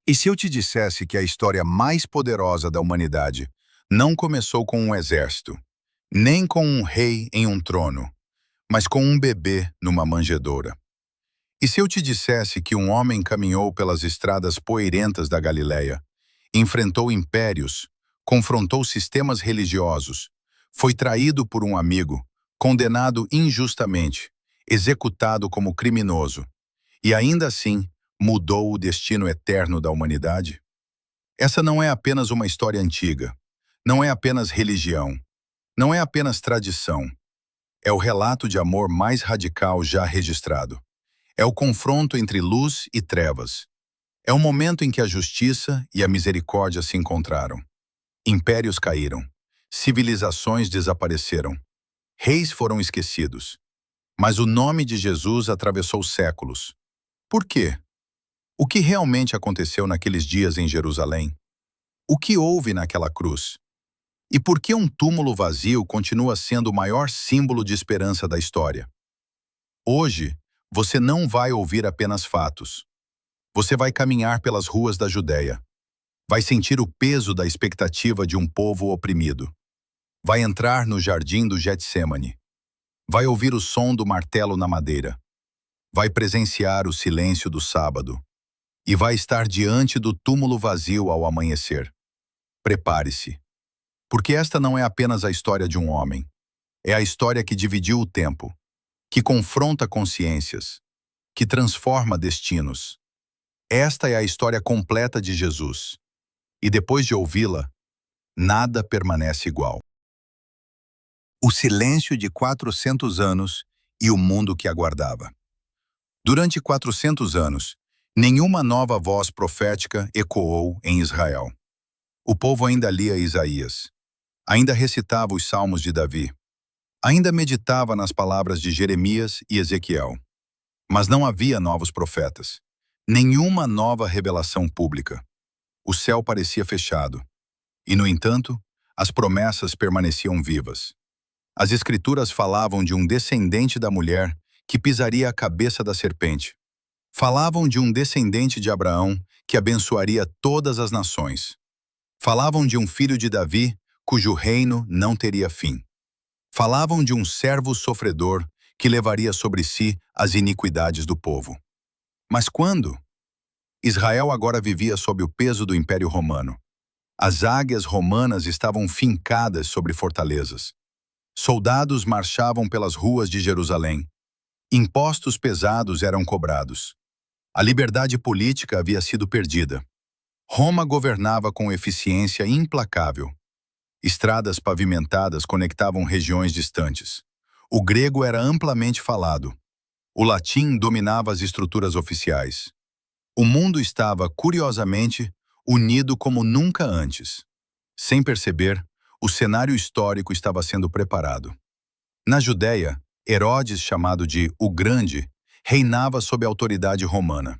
E se eu te dissesse que a história mais poderosa da humanidade não começou com um exército, nem com um rei em um trono, mas com um bebê numa manjedoura? E se eu te dissesse que um homem caminhou pelas estradas poeirentas da Galileia, enfrentou impérios, confrontou sistemas religiosos, foi traído por um amigo, condenado injustamente, executado como criminoso, e ainda assim mudou o destino eterno da humanidade? Essa não é apenas uma história antiga, não é apenas religião, não é apenas tradição. É o relato de amor mais radical já registrado. É o confronto entre luz e trevas. É o momento em que a justiça e a misericórdia se encontraram. Impérios caíram, civilizações desapareceram, reis foram esquecidos. Mas o nome de Jesus atravessou séculos. Por quê? O que realmente aconteceu naqueles dias em Jerusalém? O que houve naquela cruz? E por que um túmulo vazio continua sendo o maior símbolo de esperança da história? Hoje, você não vai ouvir apenas fatos. Você vai caminhar pelas ruas da Judéia. Vai sentir o peso da expectativa de um povo oprimido. Vai entrar no jardim do Getsêmani. Vai ouvir o som do martelo na madeira. Vai presenciar o silêncio do sábado. E vai estar diante do túmulo vazio ao amanhecer. Prepare-se, porque esta não é apenas a história de um homem. É a história que dividiu o tempo, que confronta consciências, que transforma destinos. Esta é a história completa de Jesus. E depois de ouvi-la, nada permanece igual. O silêncio de 400 anos e o mundo que aguardava. Durante 400 anos, nenhuma nova voz profética ecoou em Israel. O povo ainda lia Isaías, ainda recitava os salmos de Davi, ainda meditava nas palavras de Jeremias e Ezequiel. Mas não havia novos profetas, nenhuma nova revelação pública. O céu parecia fechado. E, no entanto, as promessas permaneciam vivas. As Escrituras falavam de um descendente da mulher que pisaria a cabeça da serpente. Falavam de um descendente de Abraão que abençoaria todas as nações. Falavam de um filho de Davi cujo reino não teria fim. Falavam de um servo sofredor que levaria sobre si as iniquidades do povo. Mas quando? Israel agora vivia sob o peso do Império Romano. As águias romanas estavam fincadas sobre fortalezas. Soldados marchavam pelas ruas de Jerusalém. Impostos pesados eram cobrados. A liberdade política havia sido perdida. Roma governava com eficiência implacável. Estradas pavimentadas conectavam regiões distantes. O grego era amplamente falado. O latim dominava as estruturas oficiais. O mundo estava, curiosamente, unido como nunca antes. Sem perceber, o cenário histórico estava sendo preparado. Na Judéia, Herodes, chamado de O Grande, reinava sob a autoridade romana.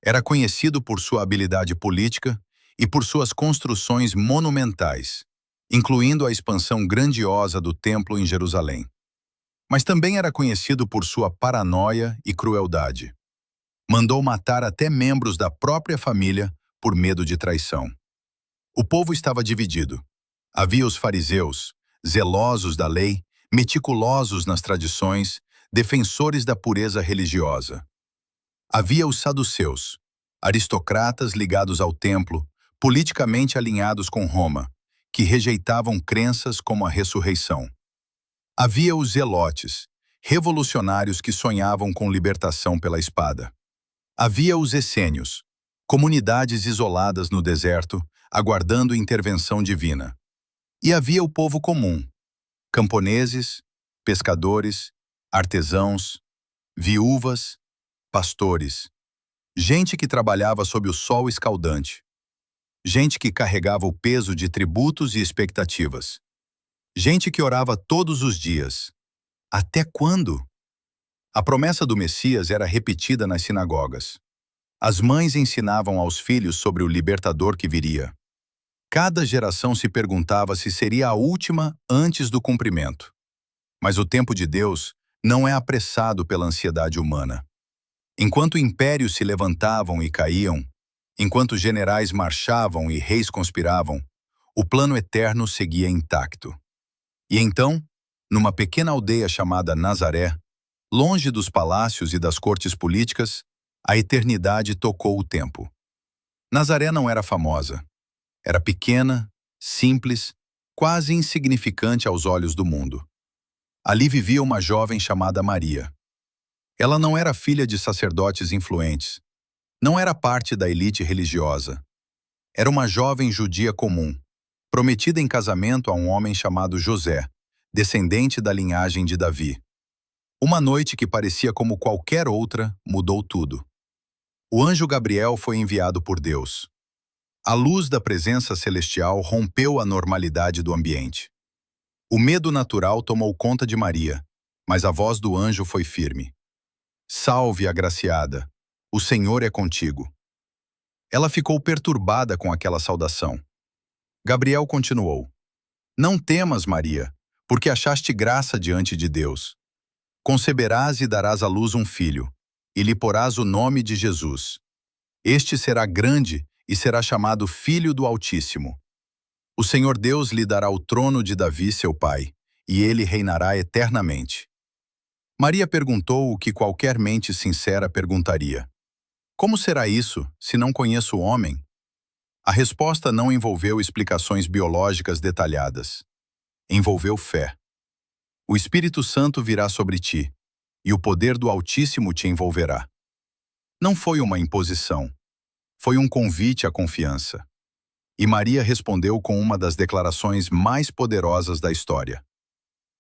Era conhecido por sua habilidade política e por suas construções monumentais, incluindo a expansão grandiosa do templo em Jerusalém. Mas também era conhecido por sua paranoia e crueldade. Mandou matar até membros da própria família por medo de traição. O povo estava dividido. Havia os fariseus, zelosos da lei, meticulosos nas tradições, defensores da pureza religiosa. Havia os saduceus, aristocratas ligados ao templo, politicamente alinhados com Roma, que rejeitavam crenças como a ressurreição. Havia os zelotes, revolucionários que sonhavam com libertação pela espada. Havia os essênios, comunidades isoladas no deserto, aguardando intervenção divina. E havia o povo comum, camponeses, pescadores, artesãos, viúvas, pastores, gente que trabalhava sob o sol escaldante, gente que carregava o peso de tributos e expectativas, gente que orava todos os dias. Até quando? A promessa do Messias era repetida nas sinagogas. As mães ensinavam aos filhos sobre o libertador que viria. Cada geração se perguntava se seria a última antes do cumprimento. Mas o tempo de Deus não é apressado pela ansiedade humana. Enquanto impérios se levantavam e caíam, Enquanto generais marchavam e reis conspiravam, o plano eterno seguia intacto. E então, numa pequena aldeia chamada Nazaré, longe dos palácios e das cortes políticas, a eternidade tocou o tempo. Nazaré não era famosa. Era pequena, simples, quase insignificante aos olhos do mundo. Ali vivia uma jovem chamada Maria. Ela não era filha de sacerdotes influentes. Não era parte da elite religiosa. Era uma jovem judia comum, prometida em casamento a um homem chamado José, descendente da linhagem de Davi. Uma noite que parecia como qualquer outra mudou tudo. O anjo Gabriel foi enviado por Deus. A luz da presença celestial rompeu a normalidade do ambiente. O medo natural tomou conta de Maria, mas a voz do anjo foi firme. Salve, agraciada, o Senhor é contigo. Ela ficou perturbada com aquela saudação. Gabriel continuou. Não temas, Maria, porque achaste graça diante de Deus. Conceberás e darás à luz um filho, e lhe porás o nome de Jesus. Este será grande e será chamado Filho do Altíssimo. O Senhor Deus lhe dará o trono de Davi, seu pai, e ele reinará eternamente. Maria perguntou o que qualquer mente sincera perguntaria. Como será isso, se não conheço o homem? A resposta não envolveu explicações biológicas detalhadas. Envolveu fé. O Espírito Santo virá sobre ti, e o poder do Altíssimo te envolverá. Não foi uma imposição. Foi um convite à confiança. E Maria respondeu com uma das declarações mais poderosas da história.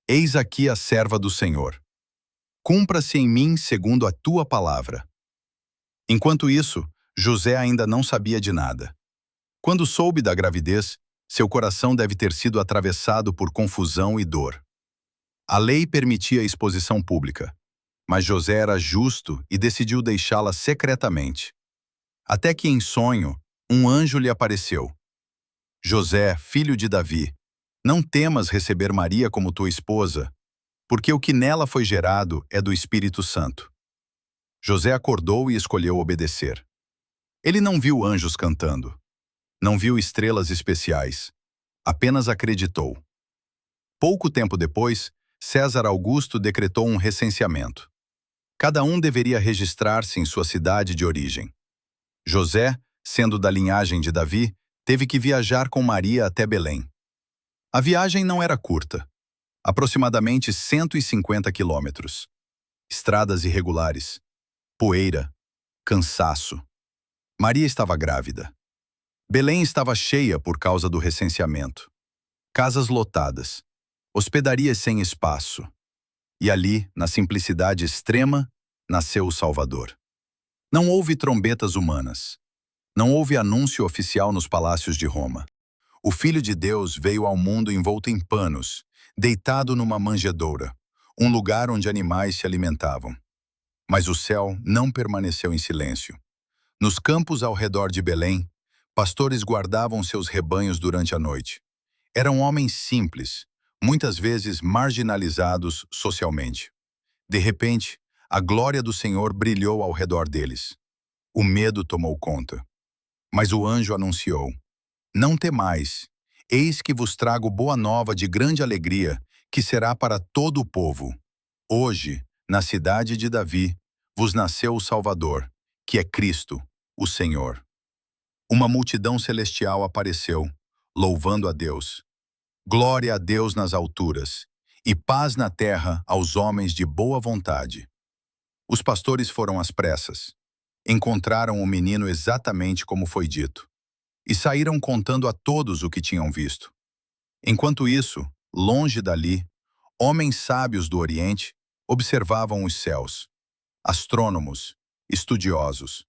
Eis aqui a serva do Senhor. Cumpra-se em mim segundo a tua palavra. Enquanto isso, José ainda não sabia de nada. Quando soube da gravidez, seu coração deve ter sido atravessado por confusão e dor. A lei permitia a exposição pública, mas José era justo e decidiu deixá-la secretamente. Até que, em sonho, um anjo lhe apareceu. José, filho de Davi, não temas receber Maria como tua esposa, porque o que nela foi gerado é do Espírito Santo. José acordou e escolheu obedecer. Ele não viu anjos cantando. Não viu estrelas especiais. Apenas acreditou. Pouco tempo depois, César Augusto decretou um recenseamento. Cada um deveria registrar-se em sua cidade de origem. José, sendo da linhagem de Davi, teve que viajar com Maria até Belém. A viagem não era curta. Aproximadamente 150 quilômetros. Estradas irregulares. Poeira. Cansaço. Maria estava grávida. Belém estava cheia por causa do recenseamento. Casas lotadas. Hospedarias sem espaço. E ali, na simplicidade extrema, nasceu o Salvador. Não houve trombetas humanas. Não houve anúncio oficial nos palácios de Roma. O Filho de Deus veio ao mundo envolto em panos, deitado numa manjedoura, um lugar onde animais se alimentavam. Mas o céu não permaneceu em silêncio. Nos campos ao redor de Belém, pastores guardavam seus rebanhos durante a noite. Eram homens simples, muitas vezes marginalizados socialmente. De repente, a glória do Senhor brilhou ao redor deles. O medo tomou conta. Mas o anjo anunciou: Não temais, eis que vos trago boa nova de grande alegria, que será para todo o povo. Hoje, na cidade de Davi, vos nasceu o Salvador, que é Cristo, o Senhor. Uma multidão celestial apareceu, louvando a Deus. Glória a Deus nas alturas, e paz na terra aos homens de boa vontade. Os pastores foram às pressas. Encontraram o menino exatamente como foi dito, e saíram contando a todos o que tinham visto. Enquanto isso, longe dali, homens sábios do Oriente observavam os céus. Astrônomos, estudiosos.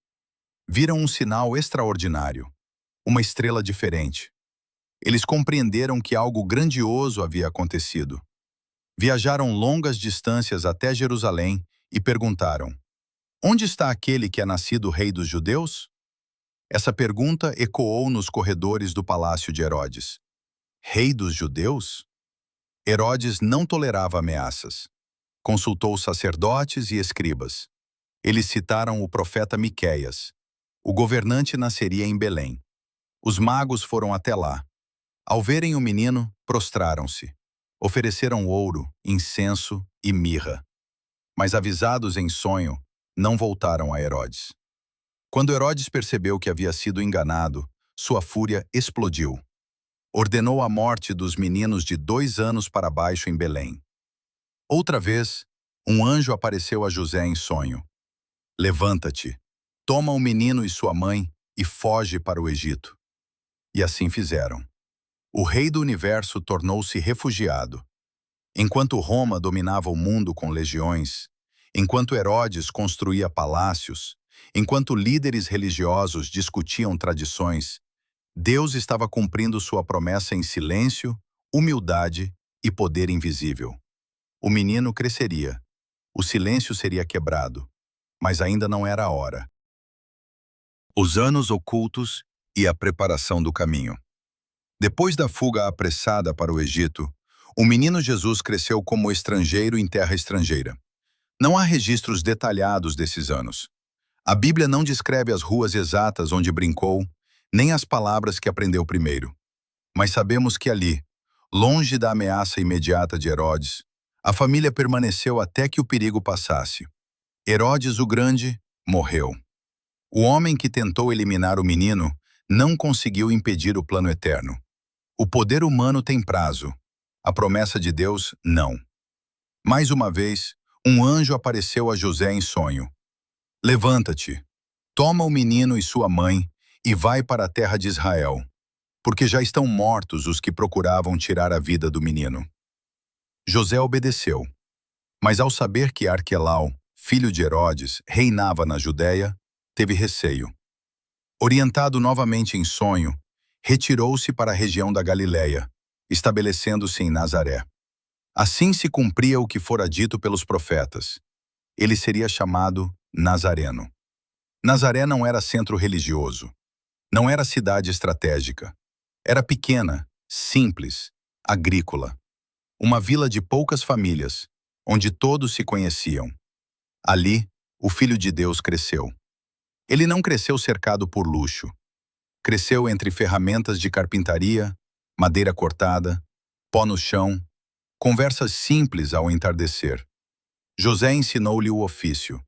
Viram um sinal extraordinário, uma estrela diferente. Eles compreenderam que algo grandioso havia acontecido. Viajaram longas distâncias até Jerusalém e perguntaram: Onde está aquele que é nascido rei dos judeus? Essa pergunta ecoou nos corredores do palácio de Herodes. Rei dos judeus? Herodes não tolerava ameaças. Consultou sacerdotes e escribas. Eles citaram o profeta Miqueias. O governante nasceria em Belém. Os magos foram até lá. Ao verem o menino, prostraram-se. Ofereceram ouro, incenso e mirra. Mas avisados em sonho, não voltaram a Herodes. Quando Herodes percebeu que havia sido enganado, sua fúria explodiu. Ordenou a morte dos meninos de 2 anos para baixo em Belém. Outra vez, um anjo apareceu a José em sonho. Levanta-te, toma o menino e sua mãe e foge para o Egito. E assim fizeram. O rei do universo tornou-se refugiado. Enquanto Roma dominava o mundo com legiões, enquanto Herodes construía palácios, enquanto líderes religiosos discutiam tradições, Deus estava cumprindo sua promessa em silêncio, humildade e poder invisível. O menino cresceria. O silêncio seria quebrado, mas ainda não era a hora. Os anos ocultos e a preparação do caminho. Depois da fuga apressada para o Egito, o menino Jesus cresceu como estrangeiro em terra estrangeira. Não há registros detalhados desses anos. A Bíblia não descreve as ruas exatas onde brincou, nem as palavras que aprendeu primeiro. Mas sabemos que ali, longe da ameaça imediata de Herodes, a família permaneceu até que o perigo passasse. Herodes o Grande morreu. O homem que tentou eliminar o menino não conseguiu impedir o plano eterno. O poder humano tem prazo. A promessa de Deus, não. Mais uma vez, um anjo apareceu a José em sonho. Levanta-te, toma o menino e sua mãe e vai para a terra de Israel, porque já estão mortos os que procuravam tirar a vida do menino. José obedeceu, mas ao saber que Arquelau, filho de Herodes, reinava na Judéia, teve receio. Orientado novamente em sonho, retirou-se para a região da Galiléia, estabelecendo-se em Nazaré. Assim se cumpria o que fora dito pelos profetas. Ele seria chamado Nazareno. Nazaré não era centro religioso. Não era cidade estratégica. Era pequena, simples, agrícola. Uma vila de poucas famílias, onde todos se conheciam. Ali, o Filho de Deus cresceu. Ele não cresceu cercado por luxo. Cresceu entre ferramentas de carpintaria, madeira cortada, pó no chão, conversas simples ao entardecer. José ensinou-lhe o ofício.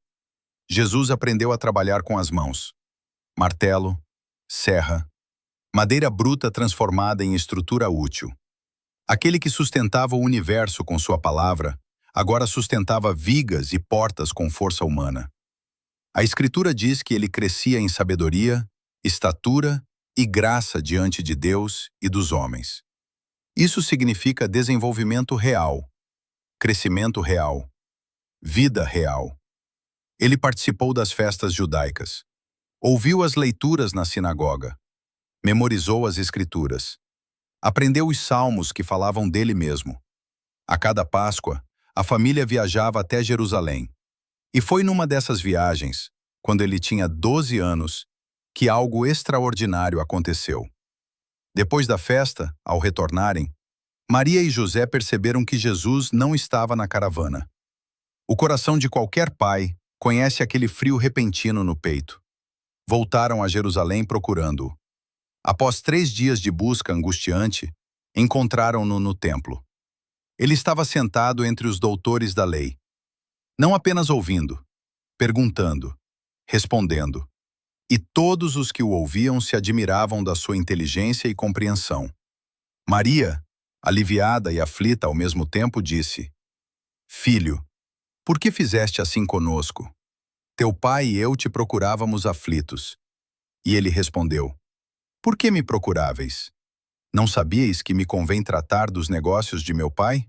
Jesus aprendeu a trabalhar com as mãos. Martelo, serra, madeira bruta transformada em estrutura útil. Aquele que sustentava o universo com sua palavra, agora sustentava vigas e portas com força humana. A Escritura diz que ele crescia em sabedoria, estatura e graça diante de Deus e dos homens. Isso significa desenvolvimento real, crescimento real, vida real. Ele participou das festas judaicas. Ouviu as leituras na sinagoga. Memorizou as Escrituras. Aprendeu os salmos que falavam dele mesmo. A cada Páscoa, a família viajava até Jerusalém. E foi numa dessas viagens, quando ele tinha 12 anos, que algo extraordinário aconteceu. Depois da festa, ao retornarem, Maria e José perceberam que Jesus não estava na caravana. O coração de qualquer pai conhece aquele frio repentino no peito. Voltaram a Jerusalém procurando-o. Após 3 dias de busca angustiante, encontraram-no no templo. Ele estava sentado entre os doutores da lei, não apenas ouvindo, perguntando, respondendo. E todos os que o ouviam se admiravam da sua inteligência e compreensão. Maria, aliviada e aflita ao mesmo tempo, disse: Filho, por que fizeste assim conosco? Teu pai e eu te procurávamos aflitos. E ele respondeu: Por que me procuráveis? Não sabíeis que me convém tratar dos negócios de meu pai?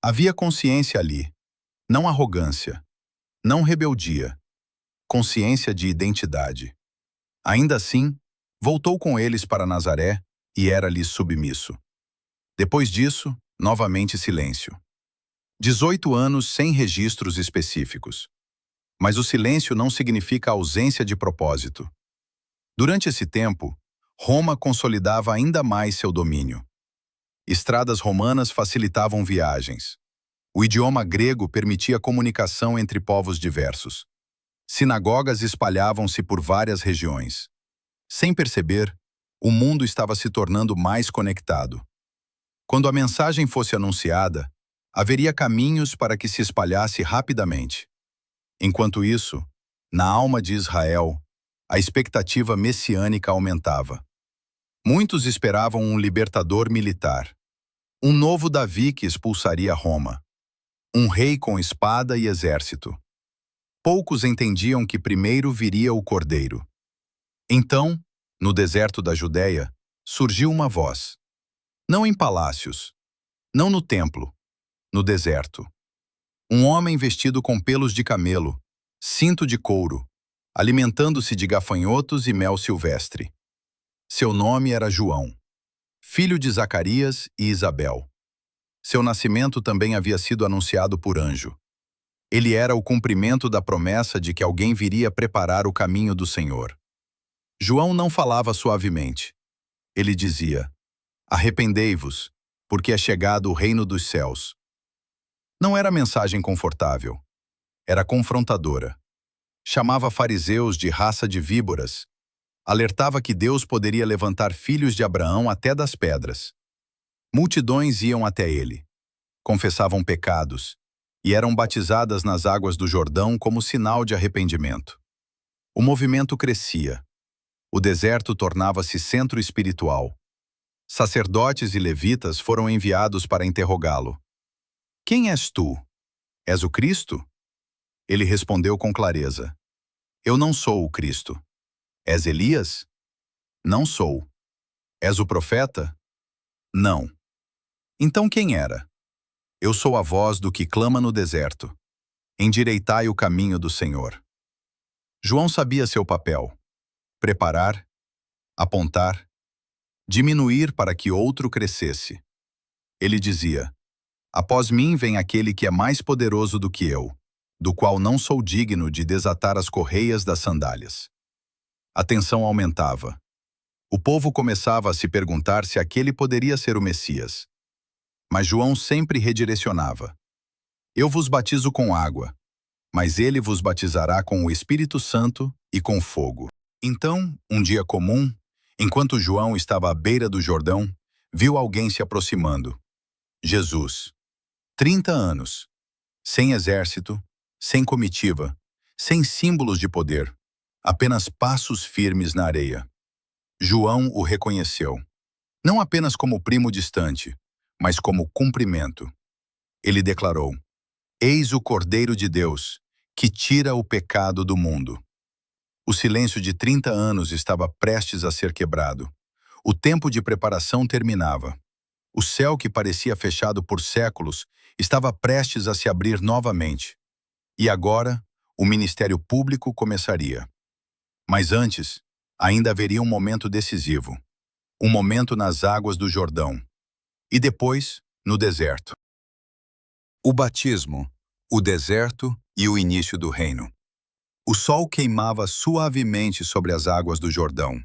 Havia consciência ali, não arrogância, não rebeldia, consciência de identidade. Ainda assim, voltou com eles para Nazaré e era-lhes submisso. Depois disso, novamente silêncio. 18 anos sem registros específicos. Mas o silêncio não significa ausência de propósito. Durante esse tempo, Roma consolidava ainda mais seu domínio. Estradas romanas facilitavam viagens. O idioma grego permitia comunicação entre povos diversos. Sinagogas espalhavam-se por várias regiões. Sem perceber, o mundo estava se tornando mais conectado. Quando a mensagem fosse anunciada, haveria caminhos para que se espalhasse rapidamente. Enquanto isso, na alma de Israel, a expectativa messiânica aumentava. Muitos esperavam um libertador militar, um novo Davi que expulsaria Roma, um rei com espada e exército. Poucos entendiam que primeiro viria o Cordeiro. Então, no deserto da Judéia, surgiu uma voz. Não em palácios, não no templo, no deserto. Um homem vestido com pelos de camelo, cinto de couro, alimentando-se de gafanhotos e mel silvestre. Seu nome era João, filho de Zacarias e Isabel. Seu nascimento também havia sido anunciado por anjo. Ele era o cumprimento da promessa de que alguém viria preparar o caminho do Senhor. João não falava suavemente. Ele dizia: "Arrependei-vos, porque é chegado o reino dos céus." Não era mensagem confortável. Era confrontadora. Chamava fariseus de raça de víboras. Alertava que Deus poderia levantar filhos de Abraão até das pedras. Multidões iam até ele. Confessavam pecados e eram batizadas nas águas do Jordão como sinal de arrependimento. O movimento crescia. O deserto tornava-se centro espiritual. Sacerdotes e levitas foram enviados para interrogá-lo. "Quem és tu? És o Cristo?" Ele respondeu com clareza: "Eu não sou o Cristo." "És Elias?" "Não sou." "És o profeta?" "Não." "Então quem era?" "Eu sou a voz do que clama no deserto. Endireitai o caminho do Senhor." João sabia seu papel: preparar, apontar, diminuir para que outro crescesse. Ele dizia: "Após mim vem aquele que é mais poderoso do que eu, do qual não sou digno de desatar as correias das sandálias." A tensão aumentava. O povo começava a se perguntar se aquele poderia ser o Messias. Mas João sempre redirecionava: "Eu vos batizo com água, mas ele vos batizará com o Espírito Santo e com fogo." Então, um dia comum, enquanto João estava à beira do Jordão, viu alguém se aproximando. Jesus. 30 anos. Sem exército, sem comitiva, sem símbolos de poder, apenas passos firmes na areia. João o reconheceu, não apenas como primo distante, mas como cumprimento. Ele declarou: "Eis o Cordeiro de Deus, que tira o pecado do mundo." O silêncio de 30 anos estava prestes a ser quebrado. O tempo de preparação terminava. O céu que parecia fechado por séculos estava prestes a se abrir novamente. E agora, o ministério público começaria. Mas antes, ainda haveria um momento decisivo. Um momento nas águas do Jordão. E depois, no deserto. O batismo, o deserto e o início do reino. O sol queimava suavemente sobre as águas do Jordão.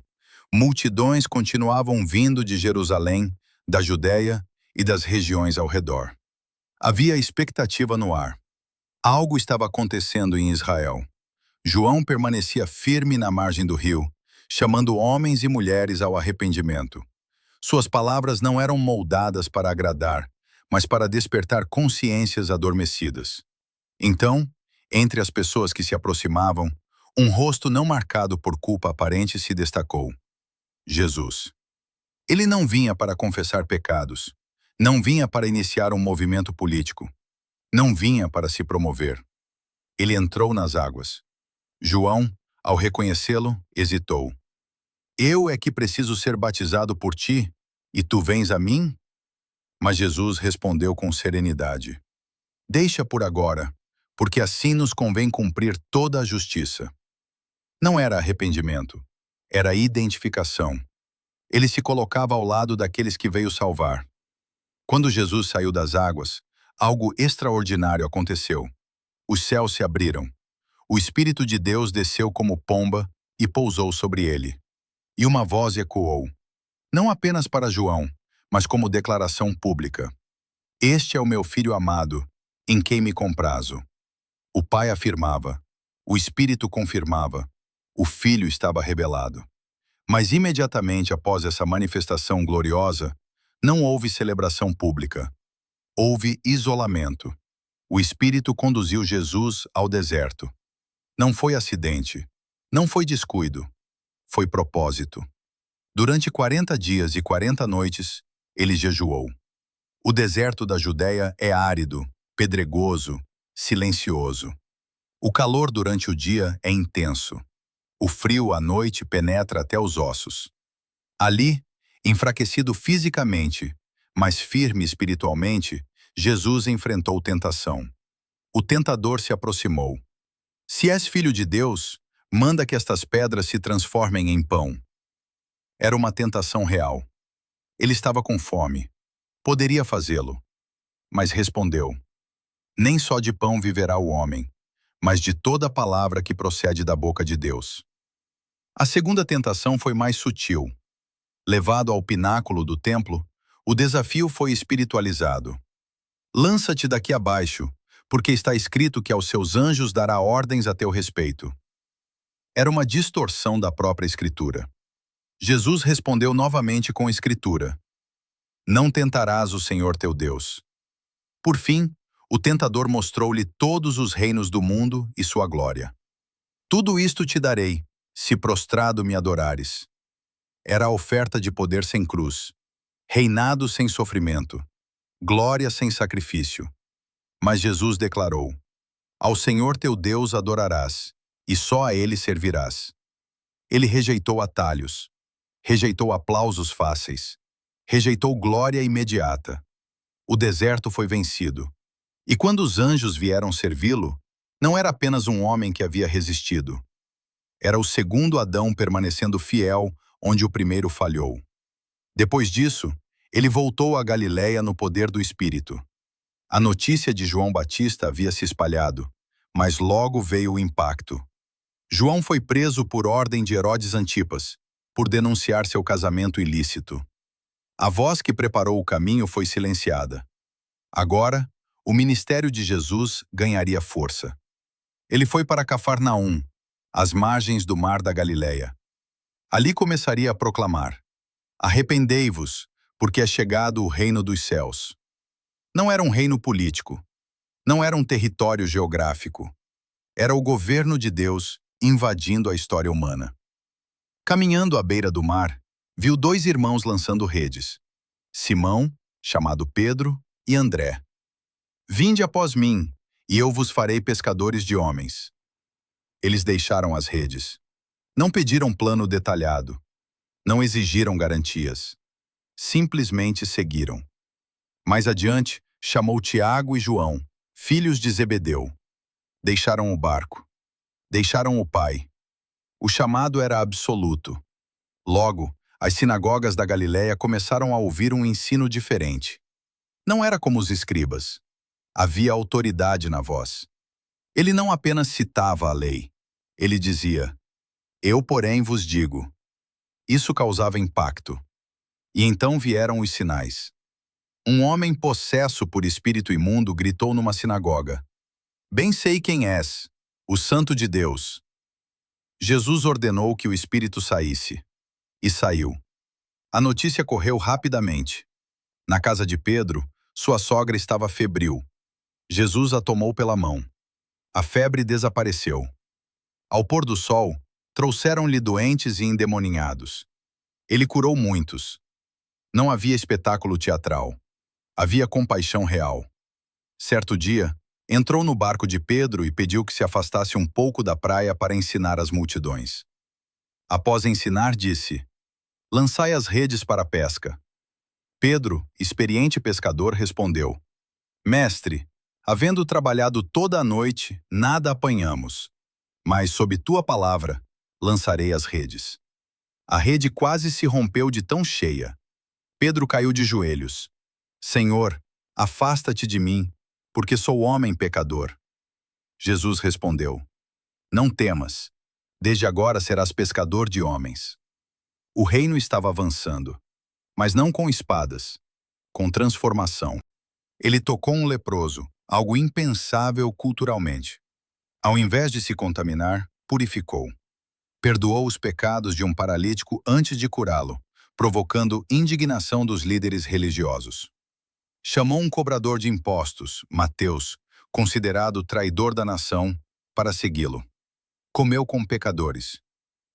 Multidões continuavam vindo de Jerusalém, da Judéia e das regiões ao redor. Havia expectativa no ar. Algo estava acontecendo em Israel. João permanecia firme na margem do rio, chamando homens e mulheres ao arrependimento. Suas palavras não eram moldadas para agradar, mas para despertar consciências adormecidas. Então, entre as pessoas que se aproximavam, um rosto não marcado por culpa aparente se destacou: Jesus. Ele não vinha para confessar pecados, não vinha para iniciar um movimento político, não vinha para se promover. Ele entrou nas águas. João, ao reconhecê-lo, hesitou. "Eu é que preciso ser batizado por ti, e tu vens a mim?" Mas Jesus respondeu com serenidade: "Deixa por agora, porque assim nos convém cumprir toda a justiça." Não era arrependimento, era identificação. Ele se colocava ao lado daqueles que veio salvar. Quando Jesus saiu das águas, algo extraordinário aconteceu. Os céus se abriram. O Espírito de Deus desceu como pomba e pousou sobre ele. E uma voz ecoou, não apenas para João, mas como declaração pública: "Este é o meu filho amado, em quem me comprazo." O Pai afirmava: O Espírito confirmava: o Filho estava rebelado. Mas imediatamente após essa manifestação gloriosa, não houve celebração pública. Houve isolamento. O Espírito conduziu Jesus ao deserto. Não foi acidente. Não foi descuido. Foi propósito. Durante 40 dias e 40 noites, ele jejuou. O deserto da Judéia é árido, pedregoso, silencioso. O calor durante o dia é intenso. O frio à noite penetra até os ossos. Ali, enfraquecido fisicamente, mas firme espiritualmente, Jesus enfrentou tentação. O tentador se aproximou. Se és filho de Deus, manda que estas pedras se transformem em pão. Era uma tentação real. Ele estava com fome. Poderia fazê-lo. Mas respondeu: nem só de pão viverá o homem, mas de toda palavra que procede da boca de Deus. A segunda tentação foi mais sutil. Levado ao pináculo do templo, o desafio foi espiritualizado. Lança-te daqui abaixo, porque está escrito que aos seus anjos dará ordens a teu respeito. Era uma distorção da própria Escritura. Jesus respondeu novamente com a Escritura: não tentarás o Senhor teu Deus. Por fim, o tentador mostrou-lhe todos os reinos do mundo e sua glória. Tudo isto te darei, se prostrado me adorares. Era a oferta de poder sem cruz, reinado sem sofrimento, glória sem sacrifício. Mas Jesus declarou: ao Senhor teu Deus adorarás, e só a Ele servirás. Ele rejeitou atalhos, rejeitou aplausos fáceis, rejeitou glória imediata. O deserto foi vencido. E quando os anjos vieram servi-lo, não era apenas um homem que havia resistido. Era o segundo Adão permanecendo fiel onde o primeiro falhou. Depois disso, ele voltou a Galiléia no poder do Espírito. A notícia de João Batista havia se espalhado, mas logo veio o impacto. João foi preso por ordem de Herodes Antipas, por denunciar seu casamento ilícito. A voz que preparou o caminho foi silenciada. Agora, o ministério de Jesus ganharia força. Ele foi para Cafarnaum, às margens do mar da Galileia. Ali começaria a proclamar: arrependei-vos, porque é chegado o reino dos céus. Não era um reino político. Não era um território geográfico. Era o governo de Deus invadindo a história humana. Caminhando à beira do mar, viu dois irmãos lançando redes: Simão, chamado Pedro, e André. Vinde após mim, e eu vos farei pescadores de homens. Eles deixaram as redes. Não pediram plano detalhado. Não exigiram garantias. Simplesmente seguiram. Mais adiante, chamou Tiago e João, filhos de Zebedeu. Deixaram o barco. Deixaram o pai. O chamado era absoluto. Logo, as sinagogas da Galileia começaram a ouvir um ensino diferente. Não era como os escribas. Havia autoridade na voz. Ele não apenas citava a lei. Ele dizia: eu, porém, vos digo. Isso causava impacto. E então vieram os sinais. Um homem possesso por espírito imundo gritou numa sinagoga: bem sei quem és, o Santo de Deus. Jesus ordenou que o espírito saísse. E saiu. A notícia correu rapidamente. Na casa de Pedro, sua sogra estava febril. Jesus a tomou pela mão. A febre desapareceu. Ao pôr do sol, trouxeram-lhe doentes e endemoninhados. Ele curou muitos. Não havia espetáculo teatral. Havia compaixão real. Certo dia, entrou no barco de Pedro e pediu que se afastasse um pouco da praia para ensinar as multidões. Após ensinar, disse: lançai as redes para a pesca. Pedro, experiente pescador, respondeu: mestre, havendo trabalhado toda a noite, nada apanhamos. Mas, sob tua palavra, lançarei as redes. A rede quase se rompeu de tão cheia. Pedro caiu de joelhos. Senhor, afasta-te de mim, porque sou homem pecador. Jesus respondeu: não temas. Desde agora serás pescador de homens. O reino estava avançando, mas não com espadas, com transformação. Ele tocou um leproso, algo impensável culturalmente. Ao invés de se contaminar, purificou. Perdoou os pecados de um paralítico antes de curá-lo, provocando indignação dos líderes religiosos. Chamou um cobrador de impostos, Mateus, considerado traidor da nação, para segui-lo. Comeu com pecadores.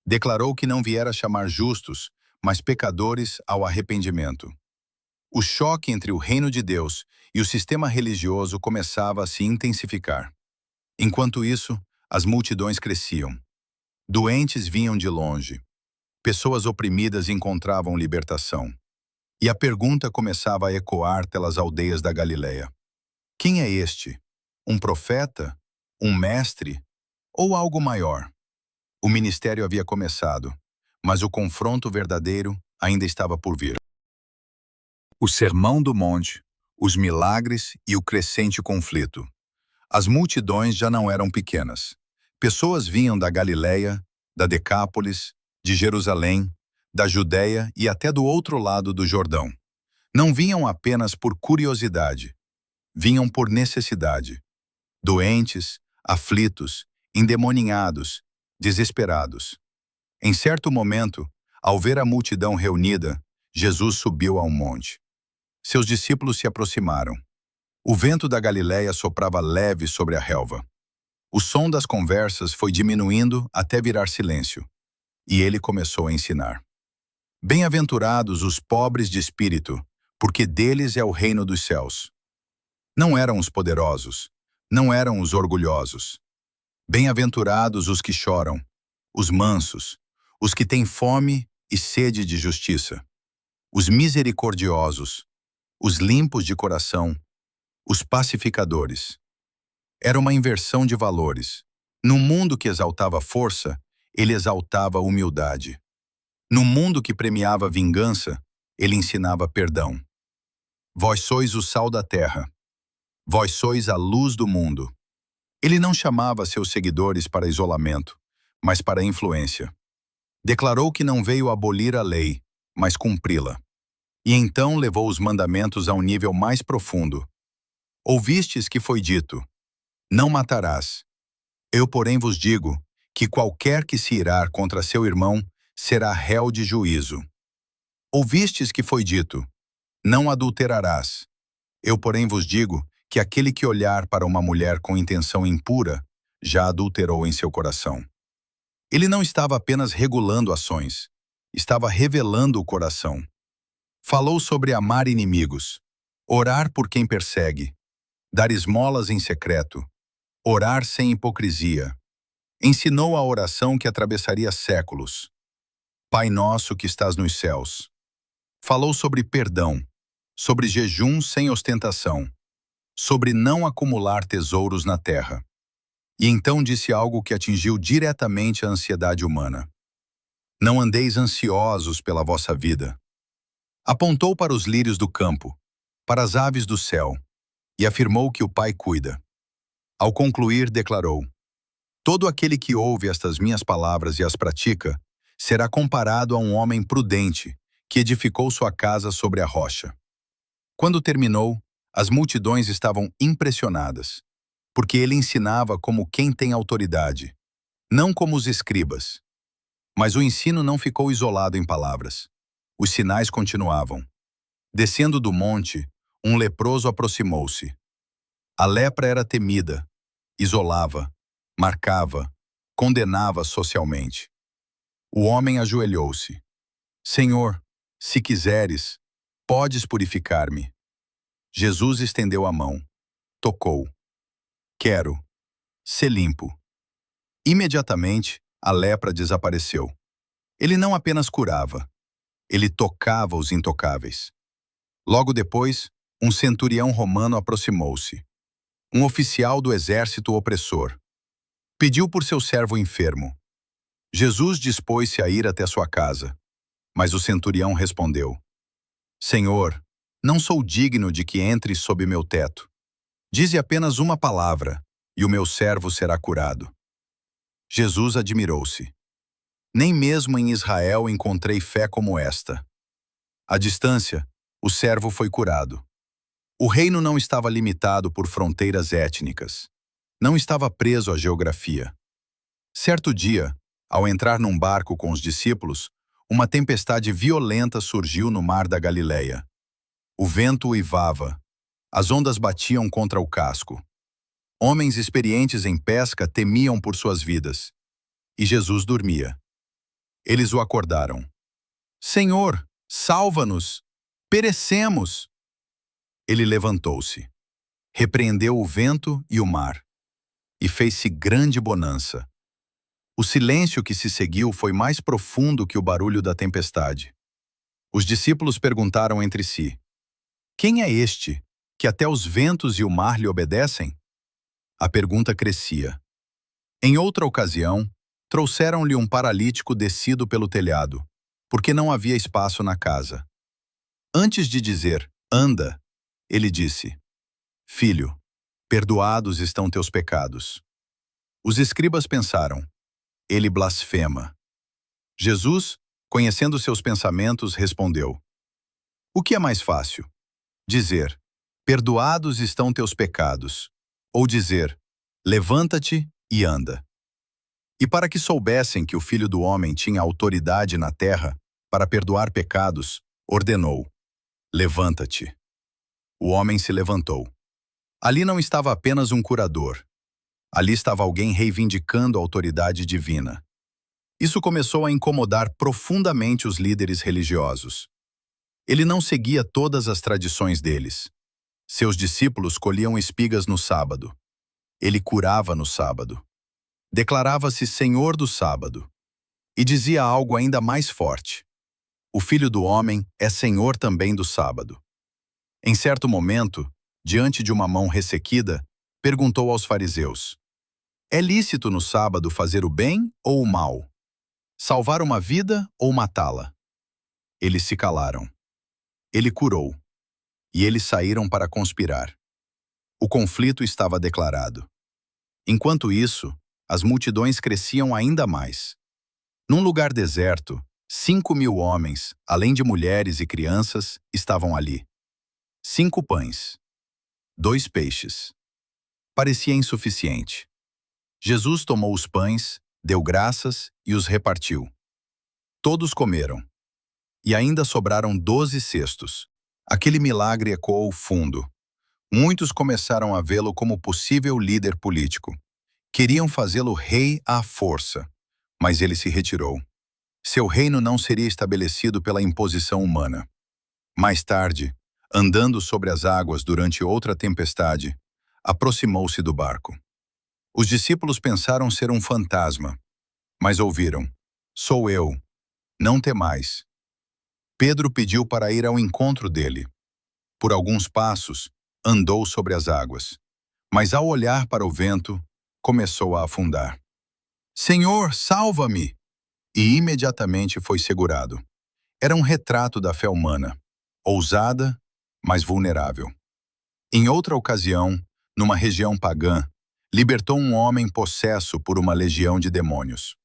Declarou que não viera chamar justos, mas pecadores ao arrependimento. O choque entre o reino de Deus e o sistema religioso começava a se intensificar. Enquanto isso, as multidões cresciam. Doentes vinham de longe. Pessoas oprimidas encontravam libertação. E a pergunta começava a ecoar pelas aldeias da Galileia. Quem é este? Um profeta? Um mestre? Ou algo maior? O ministério havia começado, mas o confronto verdadeiro ainda estava por vir. O Sermão do Monte, os milagres e o crescente conflito. As multidões já não eram pequenas. Pessoas vinham da Galileia, da Decápolis, de Jerusalém, da Judéia e até do outro lado do Jordão. Não vinham apenas por curiosidade, vinham por necessidade. Doentes, aflitos, endemoninhados, desesperados. Em certo momento, ao ver a multidão reunida, Jesus subiu a um monte. Seus discípulos se aproximaram. O vento da Galileia soprava leve sobre a relva. O som das conversas foi diminuindo até virar silêncio, e ele começou a ensinar. Bem-aventurados os pobres de espírito, porque deles é o reino dos céus. Não eram os poderosos, não eram os orgulhosos. Bem-aventurados os que choram, os mansos, os que têm fome e sede de justiça, os misericordiosos, os limpos de coração, os pacificadores. Era uma inversão de valores. No mundo que exaltava força, ele exaltava humildade. No mundo que premiava vingança, ele ensinava perdão. Vós sois o sal da terra. Vós sois a luz do mundo. Ele não chamava seus seguidores para isolamento, mas para influência. Declarou que não veio abolir a lei, mas cumpri-la. E então levou os mandamentos a um nível mais profundo. Ouvistes que foi dito: não matarás. Eu, porém, vos digo que qualquer que se irar contra seu irmão será réu de juízo. Ouvistes que foi dito: não adulterarás. Eu, porém, vos digo que aquele que olhar para uma mulher com intenção impura já adulterou em seu coração. Ele não estava apenas regulando ações, estava revelando o coração. Falou sobre amar inimigos, orar por quem persegue, dar esmolas em secreto, orar sem hipocrisia. Ensinou a oração que atravessaria séculos. Pai nosso que estás nos céus. Falou sobre perdão, sobre jejum sem ostentação, sobre não acumular tesouros na terra. E então disse algo que atingiu diretamente a ansiedade humana. Não andeis ansiosos pela vossa vida. Apontou para os lírios do campo, para as aves do céu, e afirmou que o Pai cuida. Ao concluir, declarou: todo aquele que ouve estas minhas palavras e as pratica, será comparado a um homem prudente, que edificou sua casa sobre a rocha. Quando terminou, as multidões estavam impressionadas, porque ele ensinava como quem tem autoridade, não como os escribas. Mas o ensino não ficou isolado em palavras. Os sinais continuavam. Descendo do monte, um leproso aproximou-se. A lepra era temida, isolava, marcava, condenava socialmente. O homem ajoelhou-se. Senhor, se quiseres, podes purificar-me. Jesus estendeu a mão. Tocou. Quero. Sê limpo. Imediatamente, a lepra desapareceu. Ele não apenas curava, ele tocava os intocáveis. Logo depois, um centurião romano aproximou-se. Um oficial do exército opressor. Pediu por seu servo enfermo. Jesus dispôs-se a ir até sua casa, mas o centurião respondeu: Senhor, não sou digno de que entres sob meu teto. Dize apenas uma palavra, e o meu servo será curado. Jesus admirou-se. Nem mesmo em Israel encontrei fé como esta. À distância, o servo foi curado. O reino não estava limitado por fronteiras étnicas. não estava preso à geografia. Certo dia, ao entrar num barco com os discípulos, uma tempestade violenta surgiu no mar da Galileia. O vento uivava, as ondas batiam contra o casco. Homens experientes em pesca temiam por suas vidas. E Jesus dormia. Eles o acordaram. Senhor, salva-nos! Perecemos! Ele levantou-se, repreendeu o vento e o mar, e fez-se grande bonança. O silêncio que se seguiu foi mais profundo que o barulho da tempestade. Os discípulos perguntaram entre si: Quem é este, que até os ventos e o mar lhe obedecem? A pergunta crescia. Em outra ocasião, trouxeram-lhe um paralítico descido pelo telhado, porque não havia espaço na casa. Antes de dizer, anda, ele disse, Filho, perdoados estão teus pecados. Os escribas pensaram, ele blasfema. Jesus, conhecendo seus pensamentos, respondeu, O que é mais fácil? Dizer, perdoados estão teus pecados, ou dizer, levanta-te e anda. E para que soubessem que o Filho do Homem tinha autoridade na terra para perdoar pecados, ordenou, levanta-te. O homem se levantou. Ali não estava apenas um curador. Ali estava alguém reivindicando a autoridade divina. Isso começou a incomodar profundamente os líderes religiosos. Ele não seguia todas as tradições deles. Seus discípulos colhiam espigas no sábado. Ele curava no sábado. Declarava-se Senhor do sábado. E dizia algo ainda mais forte. O Filho do Homem é Senhor também do sábado. Em certo momento, diante de uma mão ressequida, perguntou aos fariseus, É lícito no sábado fazer o bem ou o mal? Salvar uma vida ou matá-la? Eles se calaram. Ele curou. E eles saíram para conspirar. O conflito estava declarado. Enquanto isso, as multidões cresciam ainda mais. Num lugar deserto, 5.000 homens, além de mulheres e crianças, estavam ali. 5 pães. 2 peixes. Parecia insuficiente. Jesus tomou os pães, deu graças e os repartiu. Todos comeram. E ainda sobraram 12 cestos. Aquele milagre ecoou fundo. Muitos começaram a vê-lo como possível líder político. Queriam fazê-lo rei à força, mas ele se retirou. Seu reino não seria estabelecido pela imposição humana. Mais tarde, andando sobre as águas durante outra tempestade, aproximou-se do barco. Os discípulos pensaram ser um fantasma, mas ouviram, Sou eu, não temais. Pedro pediu para ir ao encontro dele. Por alguns passos, andou sobre as águas, mas ao olhar para o vento, começou a afundar. Senhor, salva-me! E imediatamente foi segurado. Era um retrato da fé humana, ousada, mas vulnerável. Em outra ocasião, numa região pagã, libertou um homem possesso por uma legião de demônios.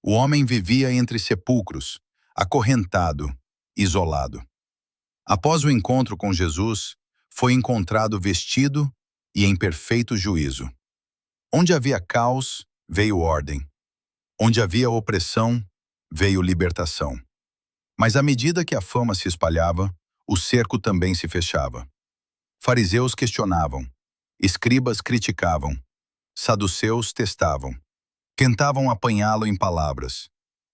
O homem vivia entre sepulcros, acorrentado, isolado. Após o encontro com Jesus, foi encontrado vestido e em perfeito juízo. Onde havia caos, veio ordem. Onde havia opressão, veio libertação. Mas à medida que a fama se espalhava, o cerco também se fechava. Fariseus questionavam, escribas criticavam, saduceus testavam. Tentavam apanhá-lo em palavras,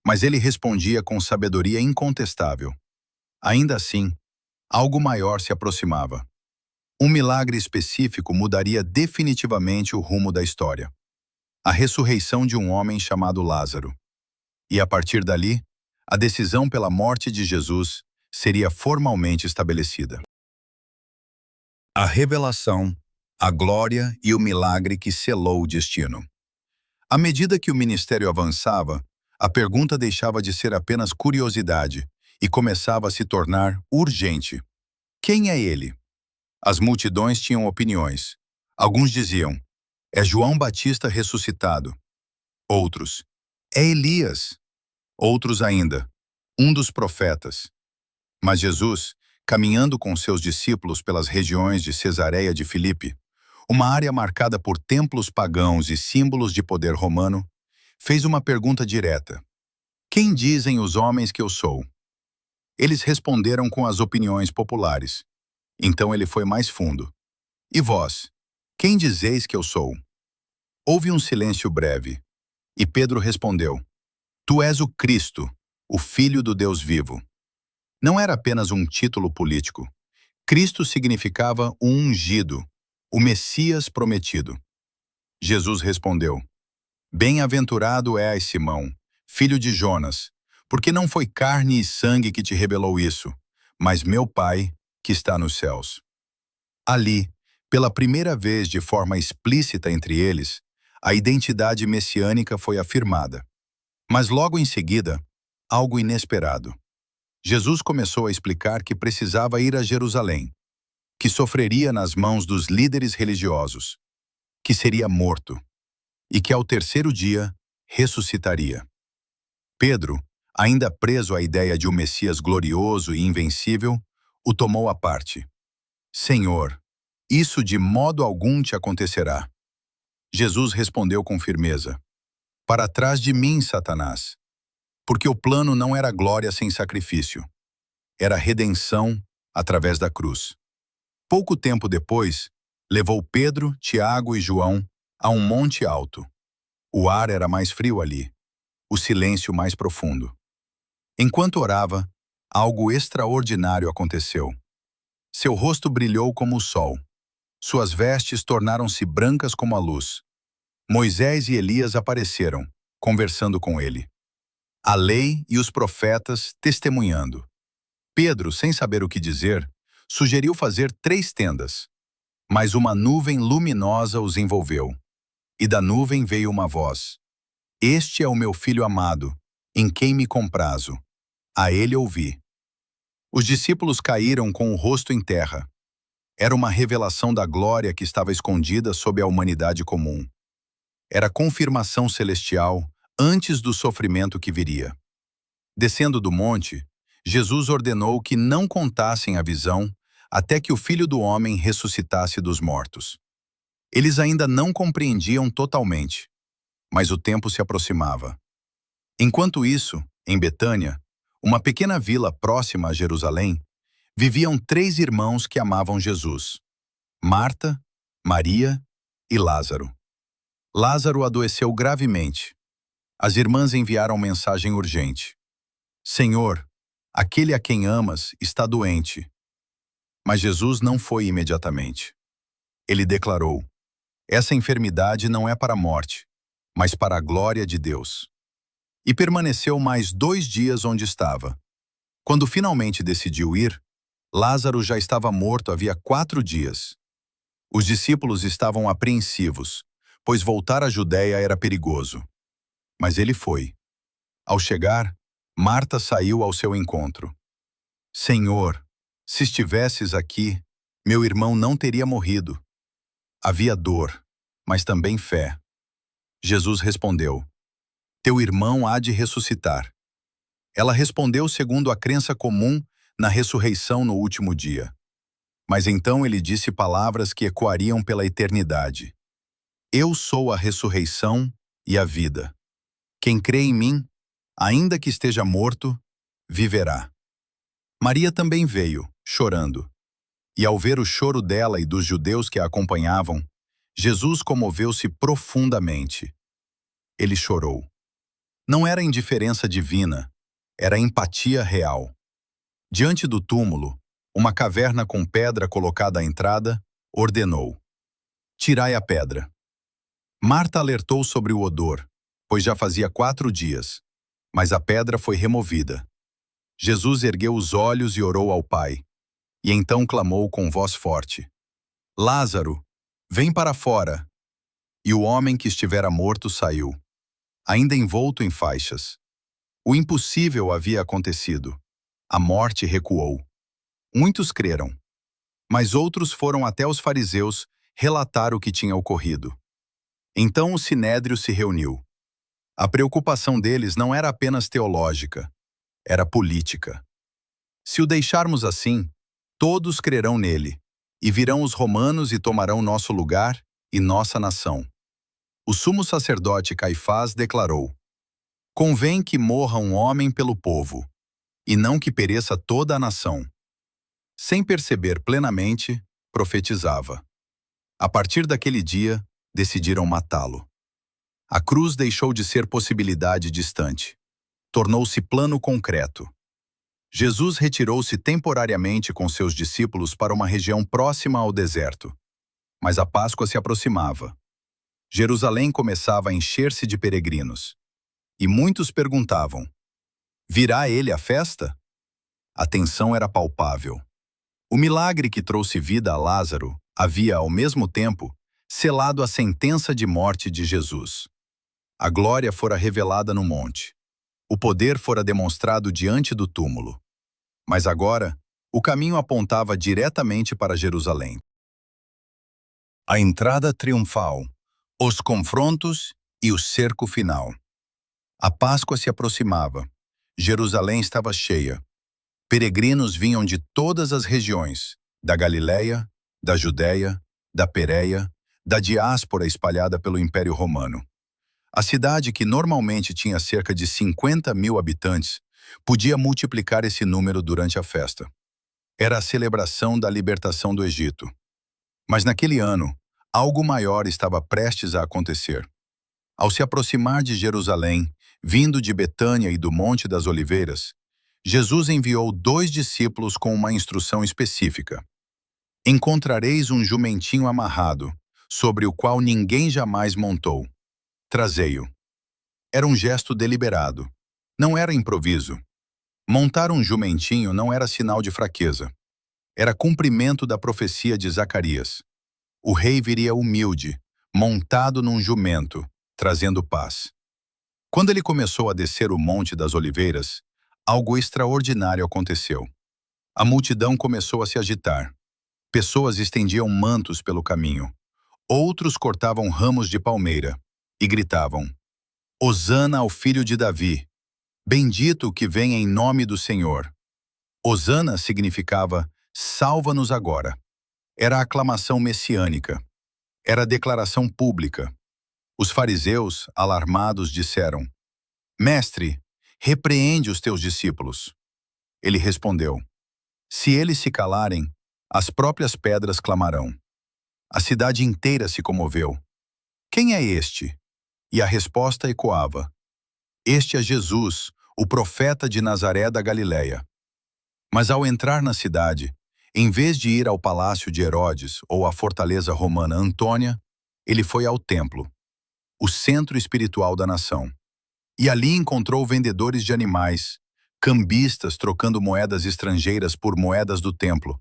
mas ele respondia com sabedoria incontestável. Ainda assim, algo maior se aproximava. Um milagre específico mudaria definitivamente o rumo da história. A ressurreição de um homem chamado Lázaro. E a partir dali, a decisão pela morte de Jesus seria formalmente estabelecida. A revelação, a glória e o milagre que selou o destino. À medida que o ministério avançava, a pergunta deixava de ser apenas curiosidade e começava a se tornar urgente. Quem é ele? As multidões tinham opiniões. Alguns diziam, é João Batista ressuscitado. Outros, é Elias. Outros ainda, um dos profetas. Mas Jesus, caminhando com seus discípulos pelas regiões de Cesareia de Filipe, uma área marcada por templos pagãos e símbolos de poder romano, fez uma pergunta direta: quem dizem os homens que eu sou? Eles responderam com as opiniões populares. Então ele foi mais fundo. E vós, quem dizeis que eu sou? Houve um silêncio breve, e Pedro respondeu: Tu és o Cristo, o Filho do Deus vivo. Não era apenas um título político. Cristo significava o ungido, o Messias prometido. Jesus respondeu: Bem-aventurado és, Simão, filho de Jonas, porque não foi carne e sangue que te revelou isso, mas meu Pai que está nos céus. Ali, pela primeira vez de forma explícita entre eles, a identidade messiânica foi afirmada. Mas logo em seguida, algo inesperado. Jesus começou a explicar que precisava ir a Jerusalém, que sofreria nas mãos dos líderes religiosos, que seria morto e que ao terceiro dia ressuscitaria. Pedro, ainda preso à ideia de um Messias glorioso e invencível, o tomou à parte. Senhor, isso de modo algum te acontecerá. Jesus respondeu com firmeza: Para trás de mim, Satanás, porque o plano não era glória sem sacrifício, era redenção através da cruz. Pouco tempo depois, levou Pedro, Tiago e João a um monte alto. O ar era mais frio ali, o silêncio mais profundo. Enquanto orava, algo extraordinário aconteceu. Seu rosto brilhou como o sol. Suas vestes tornaram-se brancas como a luz. Moisés e Elias apareceram, conversando com ele. A lei e os profetas testemunhando. Pedro, sem saber o que dizer, sugeriu fazer 3 tendas. Mas uma nuvem luminosa os envolveu. E da nuvem veio uma voz: Este é o meu filho amado, em quem me comprazo. A ele ouvi. Os discípulos caíram com o rosto em terra. Era uma revelação da glória que estava escondida sob a humanidade comum. Era confirmação celestial antes do sofrimento que viria. Descendo do monte, Jesus ordenou que não contassem a visão até que o Filho do Homem ressuscitasse dos mortos. Eles ainda não compreendiam totalmente, mas o tempo se aproximava. Enquanto isso, em Betânia, uma pequena vila próxima a Jerusalém, viviam 3 irmãos que amavam Jesus: Marta, Maria e Lázaro. Lázaro adoeceu gravemente. As irmãs enviaram mensagem urgente: Senhor, aquele a quem amas está doente. Mas Jesus não foi imediatamente. Ele declarou: Essa enfermidade não é para a morte, mas para a glória de Deus. E permaneceu mais 2 dias onde estava. Quando finalmente decidiu ir, Lázaro já estava morto havia 4 dias. Os discípulos estavam apreensivos, pois voltar à Judéia era perigoso. Mas ele foi. Ao chegar, Marta saiu ao seu encontro. Senhor, se estivesses aqui, meu irmão não teria morrido. Havia dor, mas também fé. Jesus respondeu: Teu irmão há de ressuscitar. Ela respondeu segundo a crença comum na ressurreição no último dia. Mas então ele disse palavras que ecoariam pela eternidade: Eu sou a ressurreição e a vida. Quem crê em mim, ainda que esteja morto, viverá. Maria também veio, chorando. E ao ver o choro dela e dos judeus que a acompanhavam, Jesus comoveu-se profundamente. Ele chorou. Não era indiferença divina, era empatia real. Diante do túmulo, uma caverna com pedra colocada à entrada, ordenou: Tirai a pedra. Marta alertou sobre o odor, pois já fazia 4 dias, mas a pedra foi removida. Jesus ergueu os olhos e orou ao Pai, e então clamou com voz forte: Lázaro, vem para fora. E o homem que estivera morto saiu, ainda envolto em faixas. O impossível havia acontecido. A morte recuou. Muitos creram, mas outros foram até os fariseus relatar o que tinha ocorrido. Então o sinédrio se reuniu. A preocupação deles não era apenas teológica, era política. Se o deixarmos assim, todos crerão nele, E virão os romanos e tomarão nosso lugar e nossa nação. O sumo sacerdote Caifás declarou: convém que morra um homem pelo povo, e não que pereça toda a nação. Sem perceber plenamente, profetizava. A partir daquele dia, decidiram matá-lo. A cruz deixou de ser possibilidade distante. Tornou-se plano concreto. Jesus retirou-se temporariamente com seus discípulos para uma região próxima ao deserto. Mas a Páscoa se aproximava. Jerusalém começava a encher-se de peregrinos. E muitos perguntavam: virá ele à festa? A tensão era palpável. O milagre que trouxe vida a Lázaro havia, ao mesmo tempo, selado a sentença de morte de Jesus. A glória fora revelada no monte. O poder fora demonstrado diante do túmulo. Mas agora, o caminho apontava diretamente para Jerusalém. A entrada triunfal, os confrontos e o cerco final. A Páscoa se aproximava. Jerusalém estava cheia. Peregrinos vinham de todas as regiões, da Galiléia, da Judéia, da Pérea, da diáspora espalhada pelo Império Romano. A cidade, que normalmente tinha cerca de 50.000 habitantes, podia multiplicar esse número durante a festa. Era a celebração da libertação do Egito. Mas naquele ano, algo maior estava prestes a acontecer. Ao se aproximar de Jerusalém, vindo de Betânia e do Monte das Oliveiras, Jesus enviou 2 discípulos com uma instrução específica. Encontrareis um jumentinho amarrado, sobre o qual ninguém jamais montou. Trazei-o. Era um gesto deliberado. Não era improviso. Montar um jumentinho não era sinal de fraqueza. Era cumprimento da profecia de Zacarias. O rei viria humilde, montado num jumento, trazendo paz. Quando ele começou a descer o Monte das Oliveiras, algo extraordinário aconteceu. A multidão começou a se agitar. Pessoas estendiam mantos pelo caminho. Outros cortavam ramos de palmeira e gritavam: Hosana ao filho de Davi! Bendito o que vem em nome do Senhor! Hosana significava: salva-nos agora. Era a aclamação messiânica. Era a declaração pública. Os fariseus, alarmados, disseram: Mestre, repreende os teus discípulos. Ele respondeu: se eles se calarem, as próprias pedras clamarão. A cidade inteira se comoveu. Quem é este? E a resposta ecoava: este é Jesus, o profeta de Nazaré da Galiléia. Mas ao entrar na cidade, em vez de ir ao palácio de Herodes ou à fortaleza romana Antônia, ele foi ao templo, o centro espiritual da nação. E ali encontrou vendedores de animais, cambistas trocando moedas estrangeiras por moedas do templo,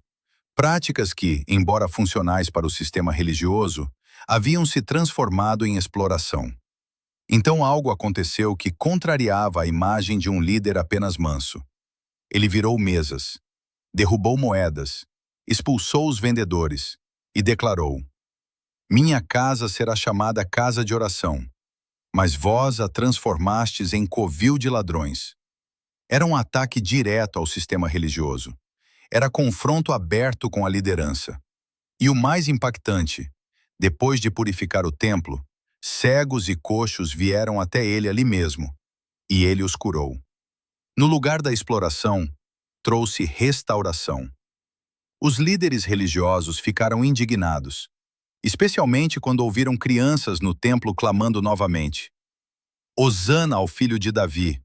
práticas que, embora funcionais para o sistema religioso, haviam se transformado em exploração. Então algo aconteceu que contrariava a imagem de um líder apenas manso. Ele virou mesas, derrubou moedas, expulsou os vendedores e declarou: minha casa será chamada casa de oração, mas vós a transformastes em covil de ladrões. Era um ataque direto ao sistema religioso. Era confronto aberto com a liderança. E o mais impactante, depois de purificar o templo, cegos e coxos vieram até ele ali mesmo, e ele os curou. No lugar da exploração, trouxe restauração. Os líderes religiosos ficaram indignados, especialmente quando ouviram crianças no templo clamando novamente: Hosana ao filho de Davi!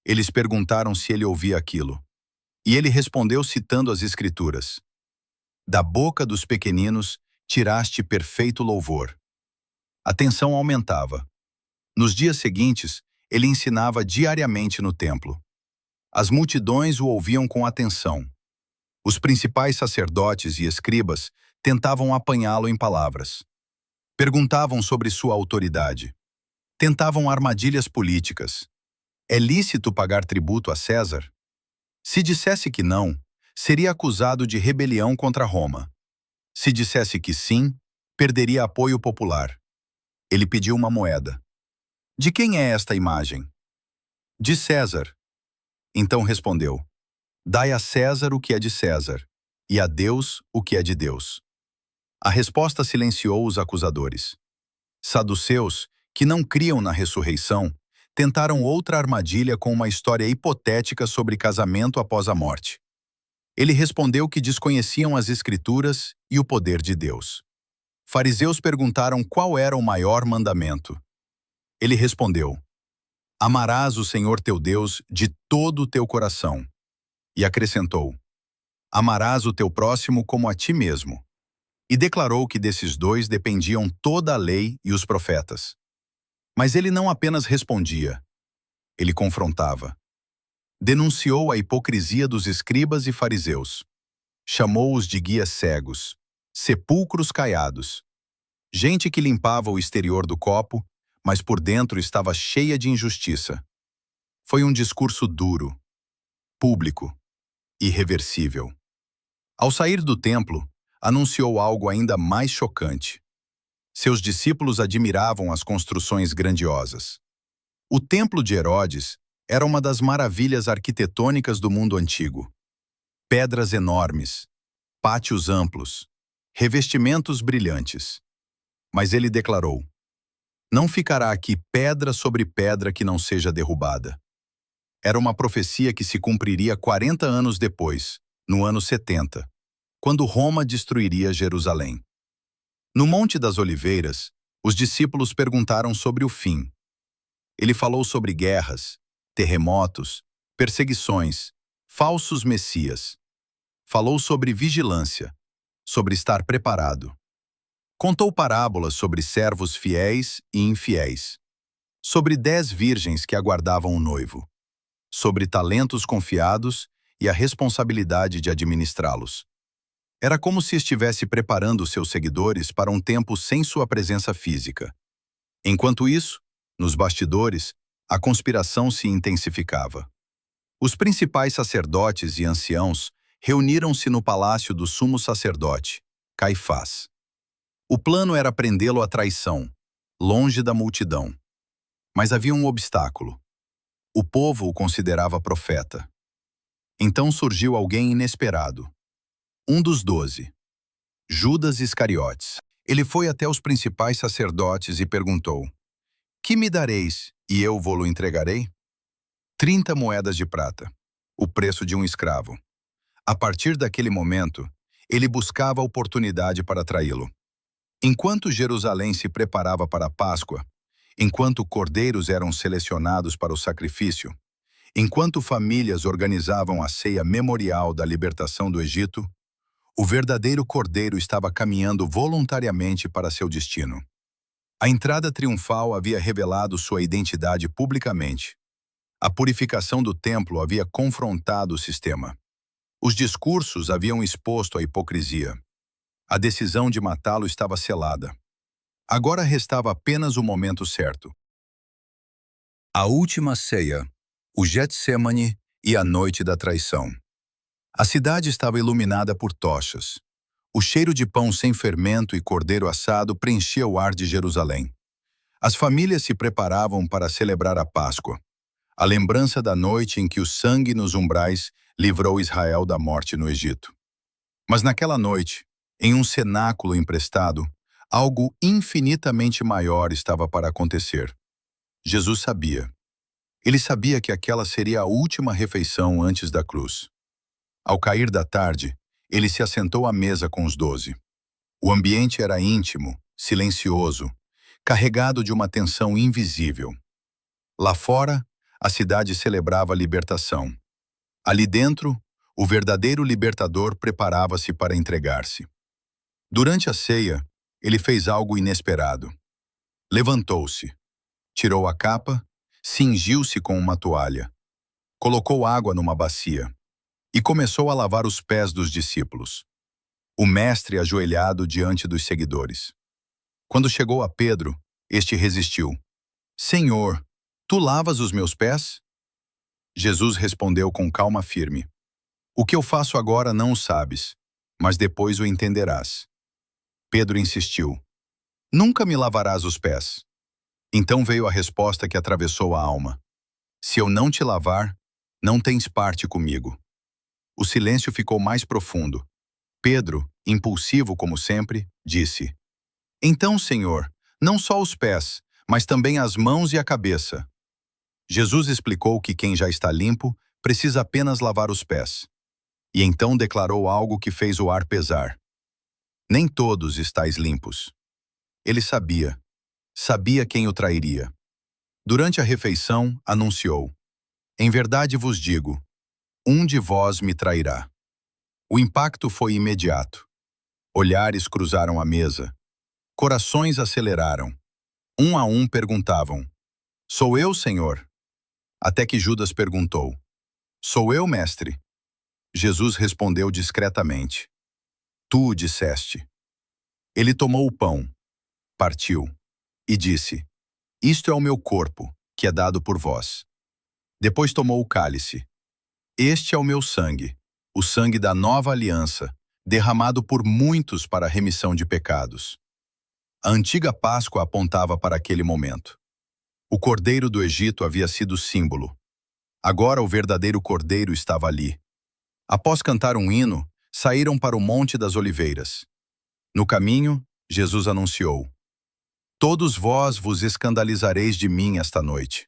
Eles perguntaram se ele ouvia aquilo. E ele respondeu citando as Escrituras: da boca dos pequeninos tiraste perfeito louvor. A tensão aumentava. Nos dias seguintes, ele ensinava diariamente no templo. As multidões o ouviam com atenção. Os principais sacerdotes e escribas tentavam apanhá-lo em palavras. Perguntavam sobre sua autoridade. Tentavam armadilhas políticas. É lícito pagar tributo a César? Se dissesse que não, seria acusado de rebelião contra Roma. Se dissesse que sim, perderia apoio popular. Ele pediu uma moeda. De quem é esta imagem? De César. Então respondeu: dai a César o que é de César, e a Deus o que é de Deus. A resposta silenciou os acusadores. Saduceus, que não criam na ressurreição, tentaram outra armadilha com uma história hipotética sobre casamento após a morte. Ele respondeu que desconheciam as Escrituras e o poder de Deus. Fariseus perguntaram qual era o maior mandamento. Ele respondeu: Amarás o Senhor teu Deus de todo o teu coração. E acrescentou: Amarás o teu próximo como a ti mesmo. E declarou que desses dois dependiam toda a lei e os profetas. Mas ele não apenas respondia, ele confrontava. Denunciou a hipocrisia dos escribas e fariseus. Chamou-os de guias cegos, sepulcros caiados. Gente que limpava o exterior do copo, mas por dentro estava cheia de injustiça. Foi um discurso duro, público, irreversível. Ao sair do templo, anunciou algo ainda mais chocante. Seus discípulos admiravam as construções grandiosas. O Templo de Herodes era uma das maravilhas arquitetônicas do mundo antigo. Pedras enormes, pátios amplos, revestimentos brilhantes. Mas ele declarou: Não ficará aqui pedra sobre pedra que não seja derrubada. Era uma profecia que se cumpriria 40 anos depois, no ano 70, quando Roma destruiria Jerusalém. No Monte das Oliveiras, os discípulos perguntaram sobre o fim. Ele falou sobre guerras, terremotos, perseguições, falsos messias. Falou sobre vigilância, sobre estar preparado. Contou parábolas sobre servos fiéis e infiéis, sobre 10 virgens que aguardavam o noivo, sobre talentos confiados e a responsabilidade de administrá-los. Era como se estivesse preparando seus seguidores para um tempo sem sua presença física. Enquanto isso, nos bastidores, a conspiração se intensificava. Os principais sacerdotes e anciãos reuniram-se no palácio do sumo sacerdote, Caifás. O plano era prendê-lo à traição, longe da multidão. Mas havia um obstáculo. O povo o considerava profeta. Então surgiu alguém inesperado. Um dos 12, Judas Iscariotes. Ele foi até os principais sacerdotes e perguntou: Que me dareis, e eu vô-lo entregarei? 30 moedas de prata, o preço de um escravo. A partir daquele momento, ele buscava a oportunidade para traí-lo. Enquanto Jerusalém se preparava para a Páscoa, enquanto cordeiros eram selecionados para o sacrifício, enquanto famílias organizavam a ceia memorial da libertação do Egito, o verdadeiro cordeiro estava caminhando voluntariamente para seu destino. A entrada triunfal havia revelado sua identidade publicamente. A purificação do templo havia confrontado o sistema. Os discursos haviam exposto a hipocrisia. A decisão de matá-lo estava selada. Agora restava apenas o momento certo. A última ceia, o Getsemane e a noite da traição. A cidade estava iluminada por tochas. O cheiro de pão sem fermento e cordeiro assado preenchia o ar de Jerusalém. As famílias se preparavam para celebrar a Páscoa, a lembrança da noite em que o sangue nos umbrais livrou Israel da morte no Egito. Mas naquela noite, em um cenáculo emprestado, algo infinitamente maior estava para acontecer. Jesus sabia. Ele sabia que aquela seria a última refeição antes da cruz. Ao cair da tarde, ele se assentou à mesa com os 12. O ambiente era íntimo, silencioso, carregado de uma tensão invisível. Lá fora, a cidade celebrava a libertação. Ali dentro, o verdadeiro libertador preparava-se para entregar-se. Durante a ceia, ele fez algo inesperado. Levantou-se, tirou a capa, cingiu-se com uma toalha, colocou água numa bacia e começou a lavar os pés dos discípulos. O mestre ajoelhado diante dos seguidores. Quando chegou a Pedro, este resistiu. Senhor, tu lavas os meus pés? Jesus respondeu com calma firme. O que eu faço agora não o sabes, mas depois o entenderás. Pedro insistiu. Nunca me lavarás os pés. Então veio a resposta que atravessou a alma. Se eu não te lavar, não tens parte comigo. O silêncio ficou mais profundo. Pedro, impulsivo como sempre, disse: Então, Senhor, não só os pés, mas também as mãos e a cabeça. Jesus explicou que quem já está limpo precisa apenas lavar os pés. E então declarou algo que fez o ar pesar. Nem todos estáis limpos. Ele sabia quem o trairia. Durante a refeição, anunciou: Em verdade vos digo, um de vós me trairá. O impacto foi imediato. Olhares cruzaram a mesa. Corações aceleraram. Um a um perguntavam: Sou eu, Senhor? Até que Judas perguntou: Sou eu, mestre? Jesus respondeu discretamente: Tu o disseste. Ele tomou o pão, partiu e disse: Isto é o meu corpo, que é dado por vós. Depois tomou o cálice. Este é o meu sangue, o sangue da nova aliança, derramado por muitos para a remissão de pecados. A antiga Páscoa apontava para aquele momento. O Cordeiro do Egito havia sido símbolo. Agora o verdadeiro Cordeiro estava ali. Após cantar um hino, saíram para o Monte das Oliveiras. No caminho, Jesus anunciou: Todos vós vos escandalizareis de mim esta noite.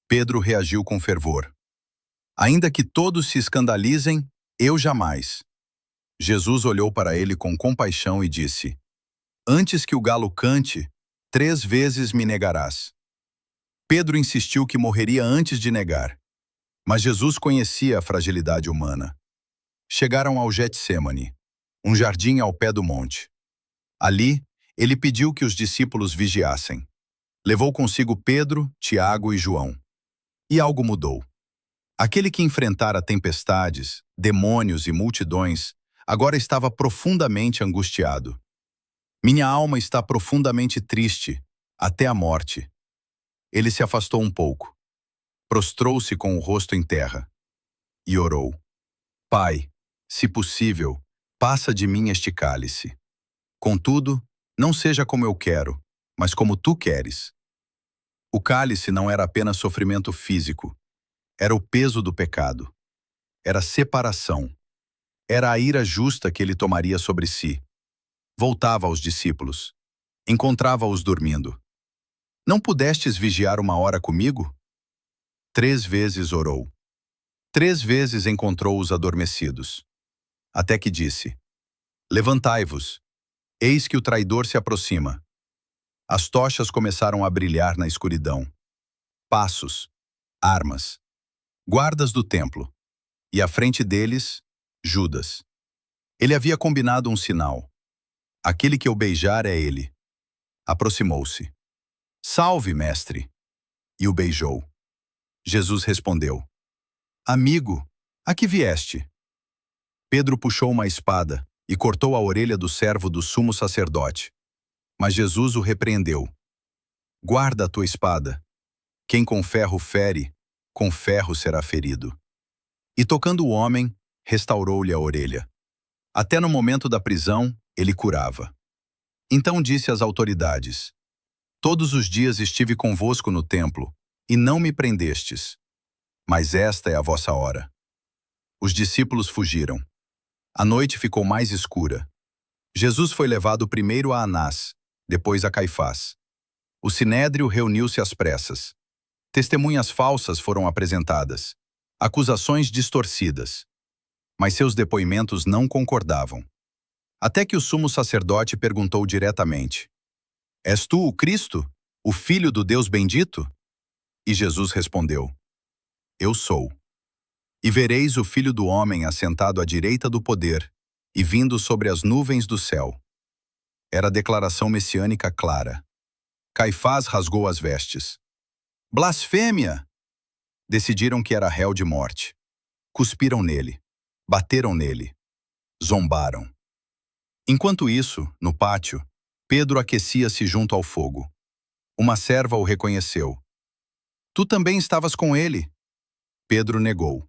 Pedro reagiu com fervor. Ainda que todos se escandalizem, eu jamais. Jesus olhou para ele com compaixão e disse: Antes que o galo cante, 3 vezes me negarás. Pedro insistiu que morreria antes de negar, mas Jesus conhecia a fragilidade humana. Chegaram ao Getsêmani, um jardim ao pé do monte. Ali, ele pediu que os discípulos vigiassem. Levou consigo Pedro, Tiago e João. E algo mudou. Aquele que enfrentara tempestades, demônios e multidões, agora estava profundamente angustiado. Minha alma está profundamente triste, até a morte. Ele se afastou um pouco. Prostrou-se com o rosto em terra. E orou: Pai, se possível, passa de mim este cálice. Contudo, não seja como eu quero, mas como tu queres. O cálice não era apenas sofrimento físico. Era o peso do pecado. Era separação. Era a ira justa que ele tomaria sobre si. Voltava aos discípulos. Encontrava-os dormindo. Não pudestes vigiar 1 hora comigo? 3 vezes orou. 3 vezes encontrou-os adormecidos. Até que disse: Levantai-vos. Eis que o traidor se aproxima. As tochas começaram a brilhar na escuridão. Passos, armas, guardas do templo. E à frente deles, Judas. Ele havia combinado um sinal. Aquele que eu beijar é ele. Aproximou-se. Salve, mestre! E o beijou. Jesus respondeu: Amigo, a que vieste? Pedro puxou uma espada e cortou a orelha do servo do sumo sacerdote. Mas Jesus o repreendeu. Guarda a tua espada. Quem com ferro fere, com ferro será ferido. E tocando o homem, restaurou-lhe a orelha. Até no momento da prisão, ele curava. Então disse às autoridades: Todos os dias estive convosco no templo, e não me prendestes. Mas esta é a vossa hora. Os discípulos fugiram. A noite ficou mais escura. Jesus foi levado primeiro a Anás, depois a Caifás. O sinédrio reuniu-se às pressas. Testemunhas falsas foram apresentadas, acusações distorcidas. Mas seus depoimentos não concordavam. Até que o sumo sacerdote perguntou diretamente: És tu o Cristo, o Filho do Deus bendito? E Jesus respondeu: Eu sou. E vereis o Filho do Homem assentado à direita do poder e vindo sobre as nuvens do céu. Era a declaração messiânica clara. Caifás rasgou as vestes. Blasfêmia! Decidiram que era réu de morte. Cuspiram nele. Bateram nele. Zombaram. Enquanto isso, no pátio, Pedro aquecia-se junto ao fogo. Uma serva o reconheceu. Tu também estavas com ele. Pedro negou.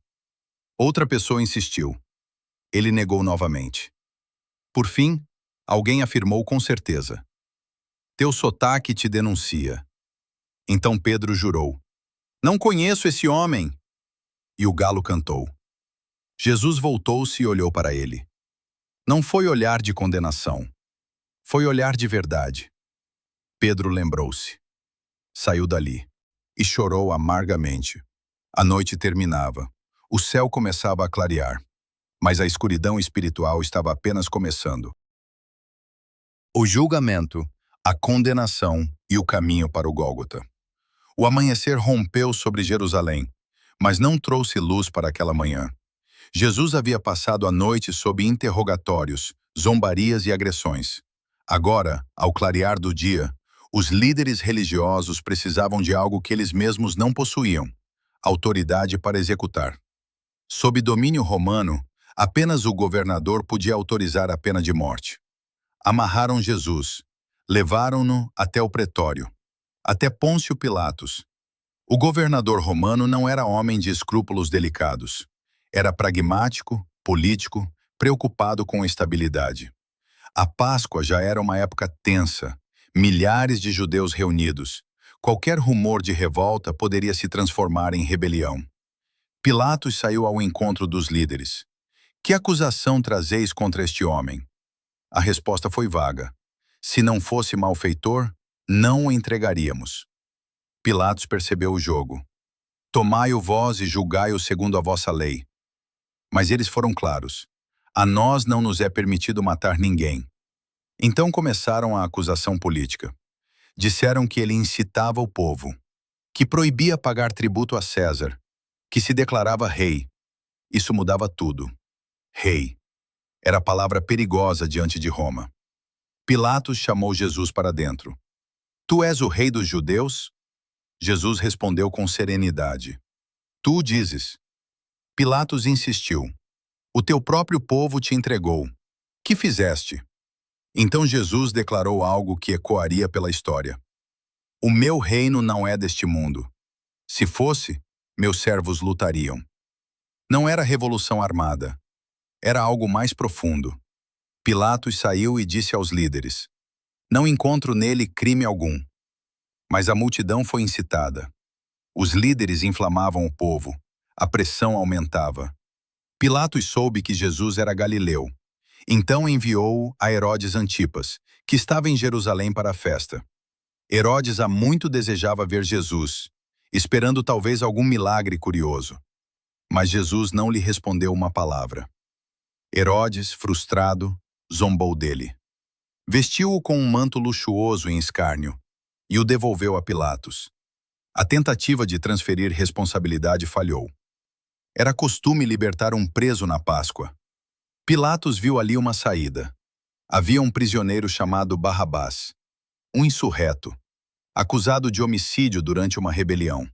Outra pessoa insistiu. Ele negou novamente. Por fim, alguém afirmou com certeza: Teu sotaque te denuncia. Então Pedro jurou: Não conheço esse homem. E o galo cantou. Jesus voltou-se e olhou para ele. Não foi olhar de condenação, foi olhar de verdade. Pedro lembrou-se. Saiu dali e chorou amargamente. A noite terminava. O céu começava a clarear, mas a escuridão espiritual estava apenas começando. O julgamento, a condenação e o caminho para o Gólgota. O amanhecer rompeu sobre Jerusalém, mas não trouxe luz para aquela manhã. Jesus havia passado a noite sob interrogatórios, zombarias e agressões. Agora, ao clarear do dia, os líderes religiosos precisavam de algo que eles mesmos não possuíam: autoridade para executar. Sob domínio romano, apenas o governador podia autorizar a pena de morte. Amarraram Jesus, levaram-no até o pretório, até Pôncio Pilatos. O governador romano não era homem de escrúpulos delicados. Era pragmático, político, preocupado com a estabilidade. A Páscoa já era uma época tensa, milhares de judeus reunidos. Qualquer rumor de revolta poderia se transformar em rebelião. Pilatos saiu ao encontro dos líderes. Que acusação trazeis contra este homem? A resposta foi vaga. Se não fosse malfeitor, não o entregaríamos. Pilatos percebeu o jogo. Tomai-o vós e julgai-o segundo a vossa lei. Mas eles foram claros. A nós não nos é permitido matar ninguém. Então começaram a acusação política. Disseram que ele incitava o povo, que proibia pagar tributo a César, que se declarava rei. Isso mudava tudo. Rei. Era a palavra perigosa diante de Roma. Pilatos chamou Jesus para dentro. Tu és o rei dos judeus? Jesus respondeu com serenidade. Tu dizes. Pilatos insistiu. O teu próprio povo te entregou. Que fizeste? Então Jesus declarou algo que ecoaria pela história. O meu reino não é deste mundo. Se fosse, meus servos lutariam. Não era revolução armada. Era algo mais profundo. Pilatos saiu e disse aos líderes: Não encontro nele crime algum. Mas a multidão foi incitada. Os líderes inflamavam o povo. A pressão aumentava. Pilatos soube que Jesus era galileu. Então enviou-o a Herodes Antipas, que estava em Jerusalém para a festa. Herodes há muito desejava ver Jesus, esperando talvez algum milagre curioso. Mas Jesus não lhe respondeu uma palavra. Herodes, frustrado, zombou dele. Vestiu-o com um manto luxuoso em escárnio e o devolveu a Pilatos. A tentativa de transferir responsabilidade falhou. Era costume libertar um preso na Páscoa. Pilatos viu ali uma saída. Havia um prisioneiro chamado Barrabás, um insurreto, acusado de homicídio durante uma rebelião.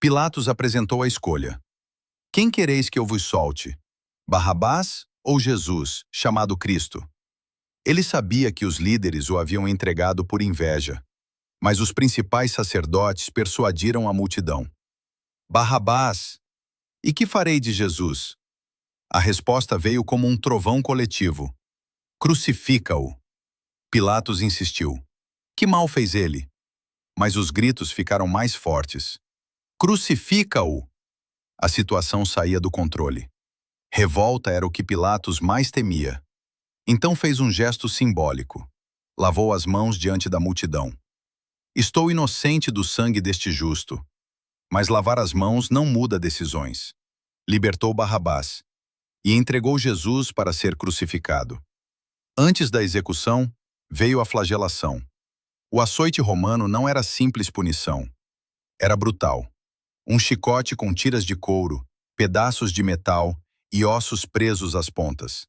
Pilatos apresentou a escolha. Quem quereis que eu vos solte? Barrabás ou Jesus, chamado Cristo? Ele sabia que os líderes o haviam entregado por inveja, mas os principais sacerdotes persuadiram a multidão. Barrabás! E que farei de Jesus? A resposta veio como um trovão coletivo. Crucifica-o! Pilatos insistiu. Que mal fez ele? Mas os gritos ficaram mais fortes. Crucifica-o! A situação saía do controle. Revolta era o que Pilatos mais temia. Então fez um gesto simbólico. Lavou as mãos diante da multidão. Estou inocente do sangue deste justo. Mas lavar as mãos não muda decisões. Libertou Barrabás e entregou Jesus para ser crucificado. Antes da execução, veio a flagelação. O açoite romano não era simples punição. Era brutal. Um chicote com tiras de couro, pedaços de metal e ossos presos às pontas.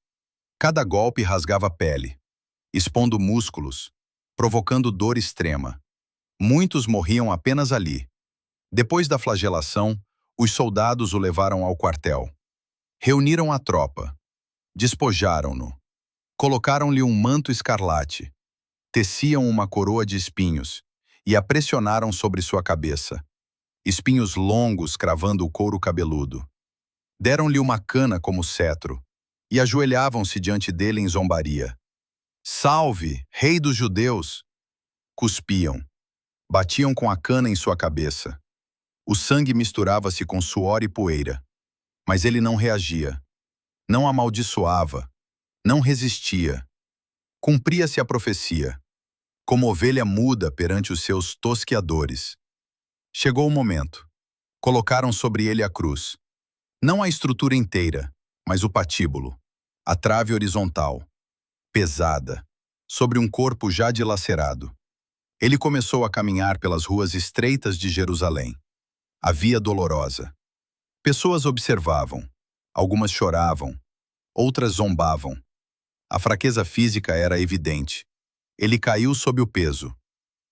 Cada golpe rasgava a pele, expondo músculos, provocando dor extrema. Muitos morriam apenas ali. Depois da flagelação, os soldados o levaram ao quartel. Reuniram a tropa. Despojaram-no. Colocaram-lhe um manto escarlate. Teciam uma coroa de espinhos e a pressionaram sobre sua cabeça. Espinhos longos cravando o couro cabeludo. Deram-lhe uma cana como cetro e ajoelhavam-se diante dele em zombaria. Salve, rei dos judeus! Cuspiam. Batiam com a cana em sua cabeça. O sangue misturava-se com suor e poeira. Mas ele não reagia. Não amaldiçoava. Não resistia. Cumpria-se a profecia, como ovelha muda perante os seus tosqueadores. Chegou o momento. Colocaram sobre ele a cruz. Não a estrutura inteira, mas o patíbulo, a trave horizontal, pesada, sobre um corpo já dilacerado. Ele começou a caminhar pelas ruas estreitas de Jerusalém. A via dolorosa. Pessoas observavam. Algumas choravam. Outras zombavam. A fraqueza física era evidente. Ele caiu sob o peso.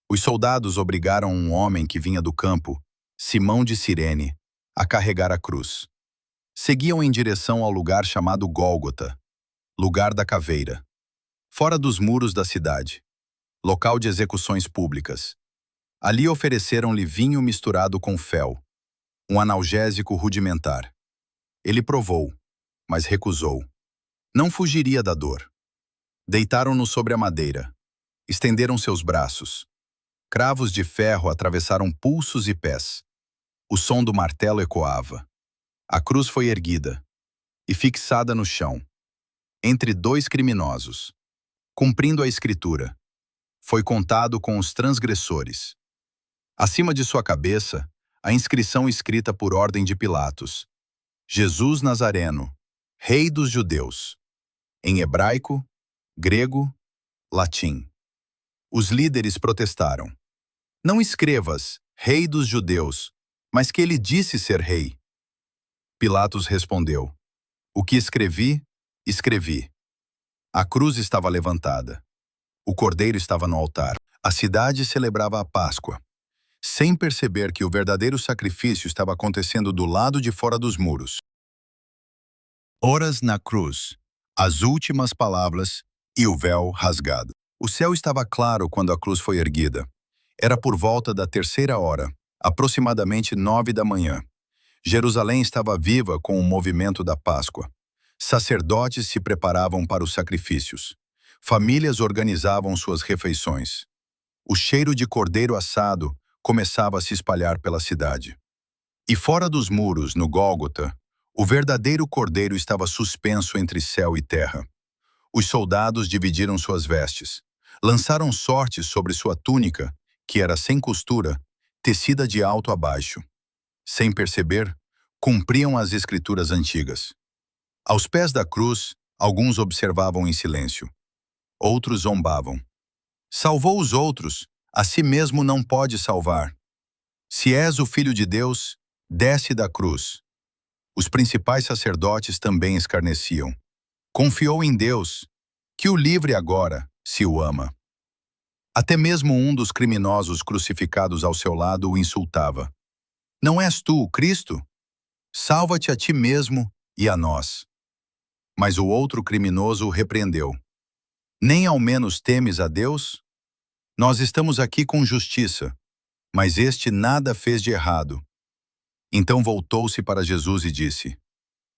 Os soldados obrigaram um homem que vinha do campo, Simão de Cirene, a carregar a cruz. Seguiam em direção ao lugar chamado Gólgota, lugar da caveira, fora dos muros da cidade, local de execuções públicas. Ali ofereceram-lhe vinho misturado com fel, um analgésico rudimentar. Ele provou, mas recusou. Não fugiria da dor. Deitaram-no sobre a madeira. Estenderam seus braços. Cravos de ferro atravessaram pulsos e pés. O som do martelo ecoava. A cruz foi erguida e fixada no chão, entre dois criminosos. Cumprindo a escritura, foi contado com os transgressores. Acima de sua cabeça, a inscrição escrita por ordem de Pilatos: Jesus Nazareno, Rei dos Judeus. Em hebraico, grego, latim. Os líderes protestaram. Não escrevas, Rei dos Judeus, mas que ele disse ser rei. Pilatos respondeu: O que escrevi, escrevi. A cruz estava levantada. O cordeiro estava no altar. A cidade celebrava a Páscoa, sem perceber que o verdadeiro sacrifício estava acontecendo do lado de fora dos muros. Horas na cruz, as últimas palavras e o véu rasgado. O céu estava claro quando a cruz foi erguida. Era por volta da 3ª hora, aproximadamente 9 da manhã. Jerusalém estava viva com o movimento da Páscoa. Sacerdotes se preparavam para os sacrifícios. Famílias organizavam suas refeições. O cheiro de cordeiro assado começava a se espalhar pela cidade. E fora dos muros, no Gólgota, o verdadeiro cordeiro estava suspenso entre céu e terra. Os soldados dividiram suas vestes. Lançaram sortes sobre sua túnica, que era sem costura, tecida de alto a baixo. Sem perceber, cumpriam as escrituras antigas. Aos pés da cruz, alguns observavam em silêncio. Outros zombavam. Salvou os outros, a si mesmo não pode salvar. Se és o Filho de Deus, desce da cruz. Os principais sacerdotes também escarneciam. Confiou em Deus, que o livre agora, se o ama. Até mesmo um dos criminosos crucificados ao seu lado o insultava. Não és tu o Cristo? Salva-te a ti mesmo e a nós. Mas o outro criminoso o repreendeu. Nem ao menos temes a Deus? Nós estamos aqui com justiça, mas este nada fez de errado. Então voltou-se para Jesus e disse: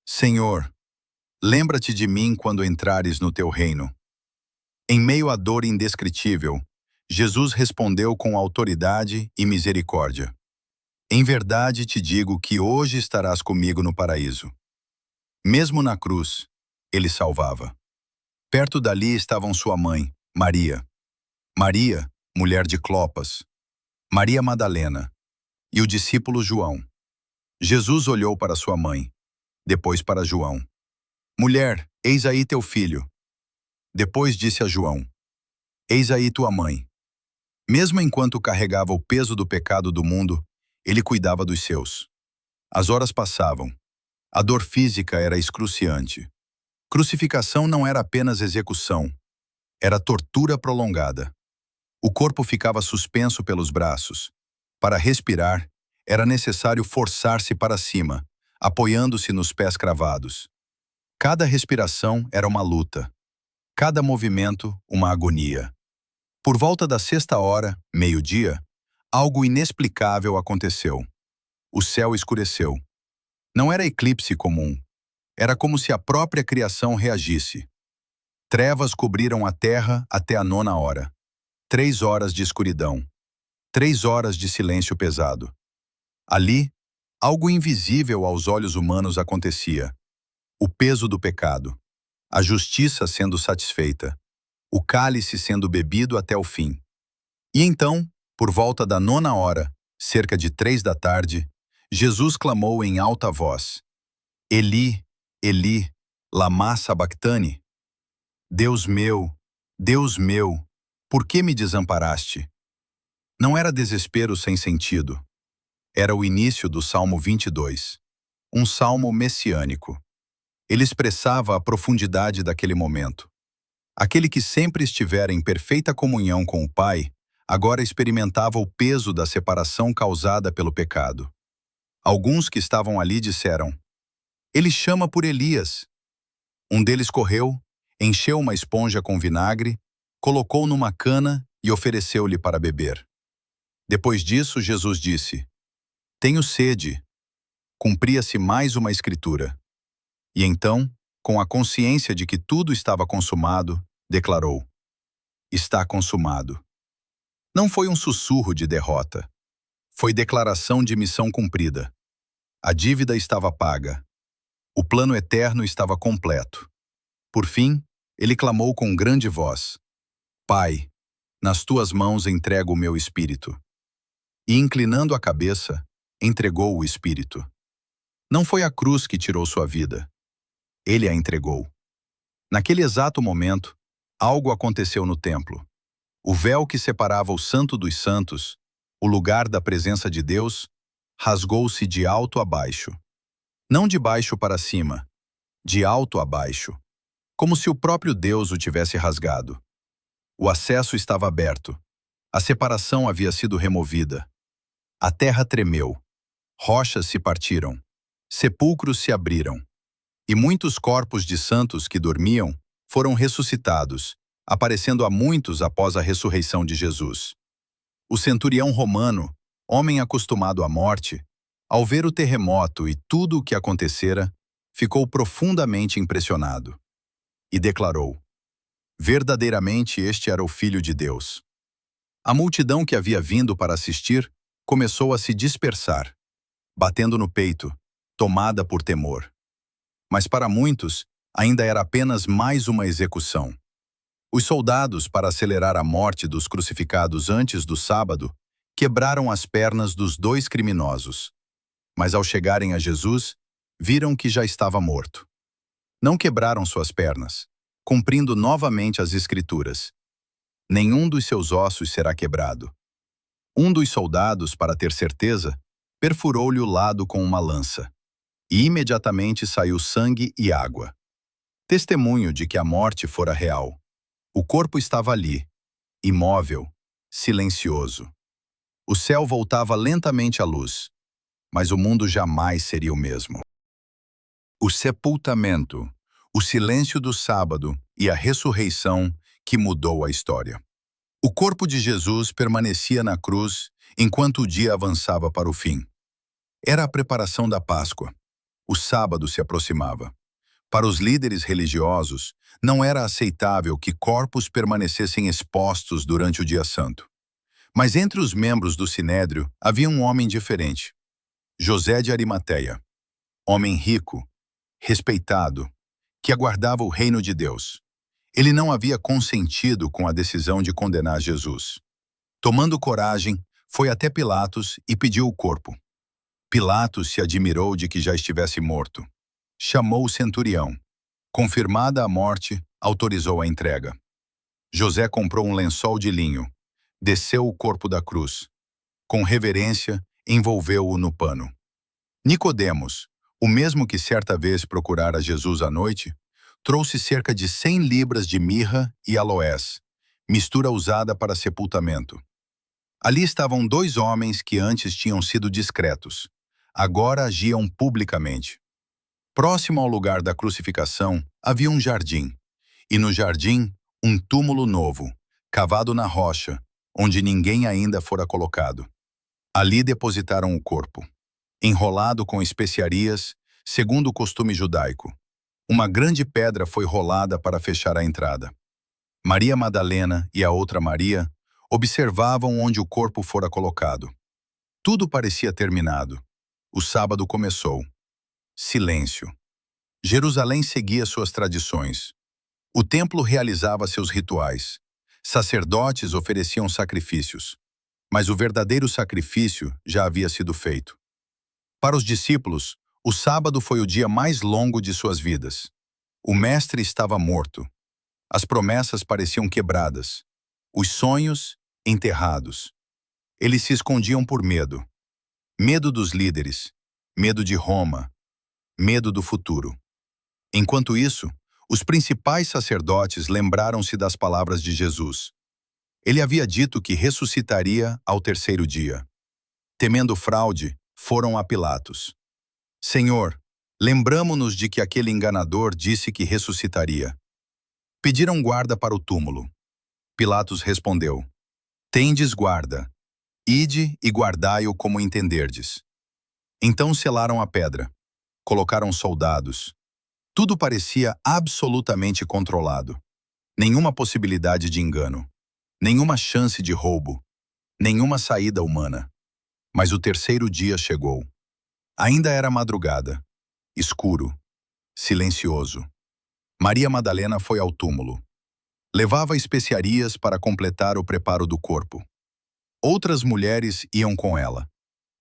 Senhor, lembra-te de mim quando entrares no teu reino. Em meio à dor indescritível, Jesus respondeu com autoridade e misericórdia. Em verdade te digo que hoje estarás comigo no paraíso. Mesmo na cruz, ele salvava. Perto dali estavam sua mãe, Maria. Maria, mulher de Clopas. Maria Madalena. E o discípulo João. Jesus olhou para sua mãe, depois para João. Mulher, eis aí teu filho. Depois disse a João: Eis aí tua mãe. Mesmo enquanto carregava o peso do pecado do mundo, ele cuidava dos seus. As horas passavam. A dor física era excruciante. Crucificação não era apenas execução, era tortura prolongada. O corpo ficava suspenso pelos braços. Para respirar, era necessário forçar-se para cima, apoiando-se nos pés cravados. Cada respiração era uma luta. Cada movimento, uma agonia. Por volta da 6ª hora, meio-dia, algo inexplicável aconteceu. O céu escureceu. Não era eclipse comum. Era como se a própria criação reagisse. Trevas cobriram a terra até a 9ª hora. 3 horas de escuridão. 3 horas de silêncio pesado. Ali, algo invisível aos olhos humanos acontecia. O peso do pecado. a justiça sendo satisfeita, o cálice sendo bebido até o fim. E então, por volta da 9ª, cerca de 3 da tarde, Jesus clamou em alta voz: Eli, Eli, lama sabactani? Deus meu, por que me desamparaste? Não era desespero sem sentido. Era o início do Salmo 22, um salmo messiânico. Ele expressava a profundidade daquele momento. Aquele que sempre estivera em perfeita comunhão com o Pai, agora experimentava o peso da separação causada pelo pecado. Alguns que estavam ali disseram: Ele chama por Elias. Um deles correu, encheu uma esponja com vinagre, colocou numa cana e ofereceu-lhe para beber. Depois disso, Jesus disse: Tenho sede. Cumpria-se mais uma escritura. E então, com a consciência de que tudo estava consumado, declarou: Está consumado. Não foi um sussurro de derrota. Foi declaração de missão cumprida. A dívida estava paga. O plano eterno estava completo. Por fim, ele clamou com grande voz: Pai, nas tuas mãos entrego o meu espírito. E, inclinando a cabeça, entregou o espírito. Não foi a cruz que tirou sua vida. Ele a entregou. Naquele exato momento, algo aconteceu no templo. O véu que separava o Santo dos Santos, o lugar da presença de Deus, rasgou-se de alto a baixo. Não de baixo para cima, de alto a baixo, como se o próprio Deus o tivesse rasgado. O acesso estava aberto. A separação havia sido removida. A terra tremeu. Rochas se partiram. Sepulcros se abriram. E muitos corpos de santos que dormiam foram ressuscitados, aparecendo a muitos após a ressurreição de Jesus. O centurião romano, homem acostumado à morte, ao ver o terremoto e tudo o que acontecera, ficou profundamente impressionado. E declarou: Verdadeiramente este era o Filho de Deus. A multidão que havia vindo para assistir começou a se dispersar, batendo no peito, tomada por temor. Mas para muitos, ainda era apenas mais uma execução. Os soldados, para acelerar a morte dos crucificados antes do sábado, quebraram as pernas dos 2 criminosos. Mas ao chegarem a Jesus, viram que já estava morto. Não quebraram suas pernas, cumprindo novamente as Escrituras. Nenhum dos seus ossos será quebrado. Um dos soldados, para ter certeza, perfurou-lhe o lado com uma lança. E imediatamente saiu sangue e água. Testemunho de que a morte fora real. O corpo estava ali, imóvel, silencioso. O céu voltava lentamente à luz, mas o mundo jamais seria o mesmo. O sepultamento, o silêncio do sábado e a ressurreição que mudou a história. O corpo de Jesus permanecia na cruz enquanto o dia avançava para o fim. Era a preparação da Páscoa. O sábado se aproximava. Para os líderes religiosos, não era aceitável que corpos permanecessem expostos durante o dia santo. Mas entre os membros do Sinédrio havia um homem diferente. José de Arimateia. Homem rico, respeitado, que aguardava o reino de Deus. Ele não havia consentido com a decisão de condenar Jesus. Tomando coragem, foi até Pilatos e pediu o corpo. Pilatos se admirou de que já estivesse morto. Chamou o centurião. Confirmada a morte, autorizou a entrega. José comprou um lençol de linho, desceu o corpo da cruz. Com reverência, envolveu-o no pano. Nicodemos, o mesmo que certa vez procurara Jesus à noite, trouxe cerca de 100 libras de mirra e aloés, mistura usada para sepultamento. Ali estavam 2 homens que antes tinham sido discretos. Agora agiam publicamente. Próximo ao lugar da crucificação havia um jardim, e no jardim um túmulo novo, cavado na rocha, onde ninguém ainda fora colocado. Ali depositaram o corpo, enrolado com especiarias, segundo o costume judaico. Uma grande pedra foi rolada para fechar a entrada. Maria Madalena e a outra Maria observavam onde o corpo fora colocado. Tudo parecia terminado. O sábado começou. Silêncio. Jerusalém seguia suas tradições. O templo realizava seus rituais. Sacerdotes ofereciam sacrifícios. Mas o verdadeiro sacrifício já havia sido feito. Para os discípulos, o sábado foi o dia mais longo de suas vidas. O mestre estava morto. As promessas pareciam quebradas. Os sonhos, enterrados. Eles se escondiam por medo. Medo dos líderes. Medo de Roma. Medo do futuro. Enquanto isso, os principais sacerdotes lembraram-se das palavras de Jesus. Ele havia dito que ressuscitaria ao terceiro dia. Temendo fraude, foram a Pilatos. Senhor, lembramo-nos de que aquele enganador disse que ressuscitaria. Pediram guarda para o túmulo. Pilatos respondeu: Tendes guarda. Ide e guardai-o como entenderdes. Então selaram a pedra. Colocaram soldados. Tudo parecia absolutamente controlado. Nenhuma possibilidade de engano. Nenhuma chance de roubo. Nenhuma saída humana. Mas o terceiro dia chegou. Ainda era madrugada. Escuro. Silencioso. Maria Madalena foi ao túmulo. Levava especiarias para completar o preparo do corpo. Outras mulheres iam com ela.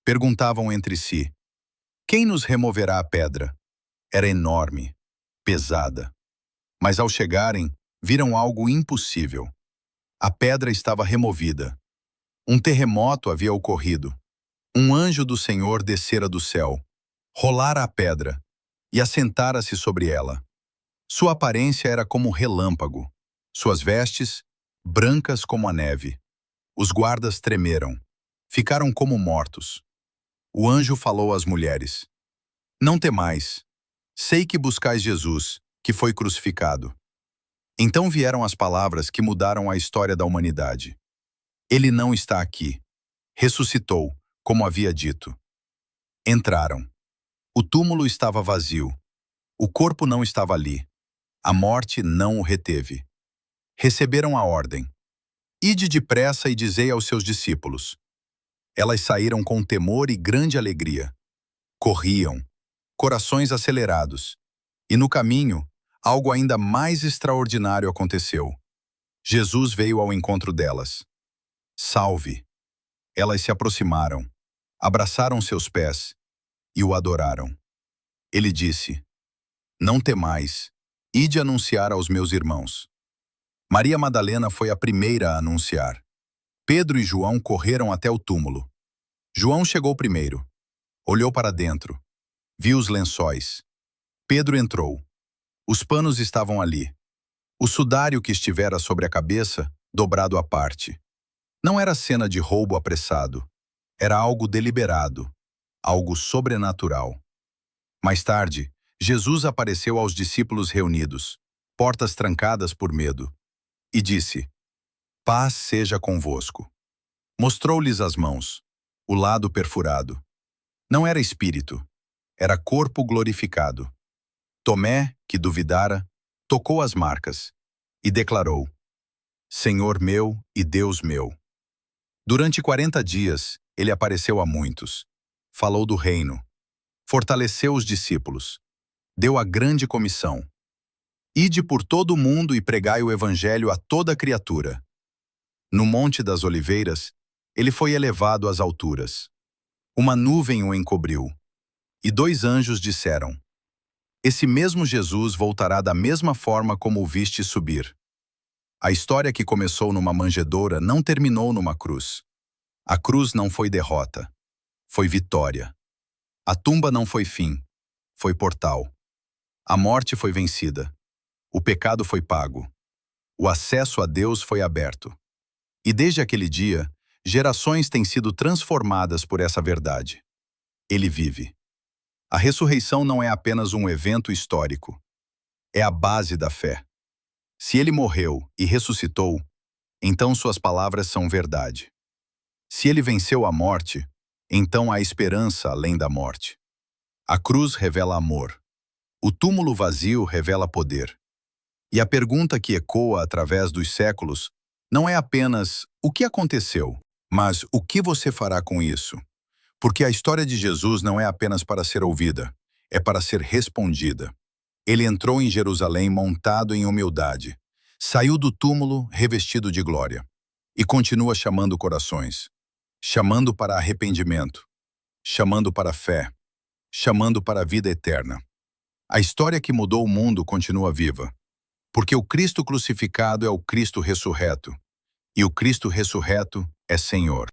Perguntavam entre si: Quem nos removerá a pedra? Era enorme, pesada. Mas ao chegarem, viram algo impossível. A pedra estava removida. Um terremoto havia ocorrido. Um anjo do Senhor descera do céu, rolara a pedra e assentara-se sobre ela. Sua aparência era como relâmpago. Suas vestes, brancas como a neve. Os guardas tremeram. Ficaram como mortos. O anjo falou às mulheres: Não temais. Sei que buscais Jesus, que foi crucificado. Então vieram as palavras que mudaram a história da humanidade. Ele não está aqui. Ressuscitou, como havia dito. Entraram. O túmulo estava vazio. O corpo não estava ali. A morte não o reteve. Receberam a ordem: Ide depressa e dizei aos seus discípulos. Elas saíram com temor e grande alegria. Corriam, corações acelerados. E no caminho, algo ainda mais extraordinário aconteceu. Jesus veio ao encontro delas. Salve! Elas se aproximaram, abraçaram seus pés e o adoraram. Ele disse: Não temais, ide anunciar aos meus irmãos. Maria Madalena foi a primeira a anunciar. Pedro e João correram até o túmulo. João chegou primeiro. Olhou para dentro. Viu os lençóis. Pedro entrou. Os panos estavam ali. O sudário que estivera sobre a cabeça, dobrado à parte. Não era cena de roubo apressado. Era algo deliberado. Algo sobrenatural. Mais tarde, Jesus apareceu aos discípulos reunidos, portas trancadas por medo, e disse: Paz seja convosco. Mostrou-lhes as mãos, o lado perfurado. Não era espírito, era corpo glorificado. Tomé, que duvidara, tocou as marcas e declarou: Senhor meu e Deus meu. Durante 40 dias, ele apareceu a muitos. Falou do reino. Fortaleceu os discípulos. Deu a grande comissão: Ide por todo o mundo e pregai o evangelho a toda criatura. No Monte das Oliveiras, ele foi elevado às alturas. Uma nuvem o encobriu. E 2 anjos disseram: Esse mesmo Jesus voltará da mesma forma como o viste subir. A história que começou numa manjedoura não terminou numa cruz. A cruz não foi derrota. Foi vitória. A tumba não foi fim. Foi portal. A morte foi vencida. O pecado foi pago. O acesso a Deus foi aberto. E desde aquele dia, gerações têm sido transformadas por essa verdade. Ele vive. A ressurreição não é apenas um evento histórico. É a base da fé. Se ele morreu e ressuscitou, então suas palavras são verdade. Se ele venceu a morte, então há esperança além da morte. A cruz revela amor. O túmulo vazio revela poder. E a pergunta que ecoa através dos séculos não é apenas o que aconteceu, mas o que você fará com isso? Porque a história de Jesus não é apenas para ser ouvida, é para ser respondida. Ele entrou em Jerusalém montado em humildade, saiu do túmulo revestido de glória e continua chamando corações, chamando para arrependimento, chamando para a fé, chamando para a vida eterna. A história que mudou o mundo continua viva, porque o Cristo crucificado é o Cristo ressurreto, e o Cristo ressurreto é Senhor.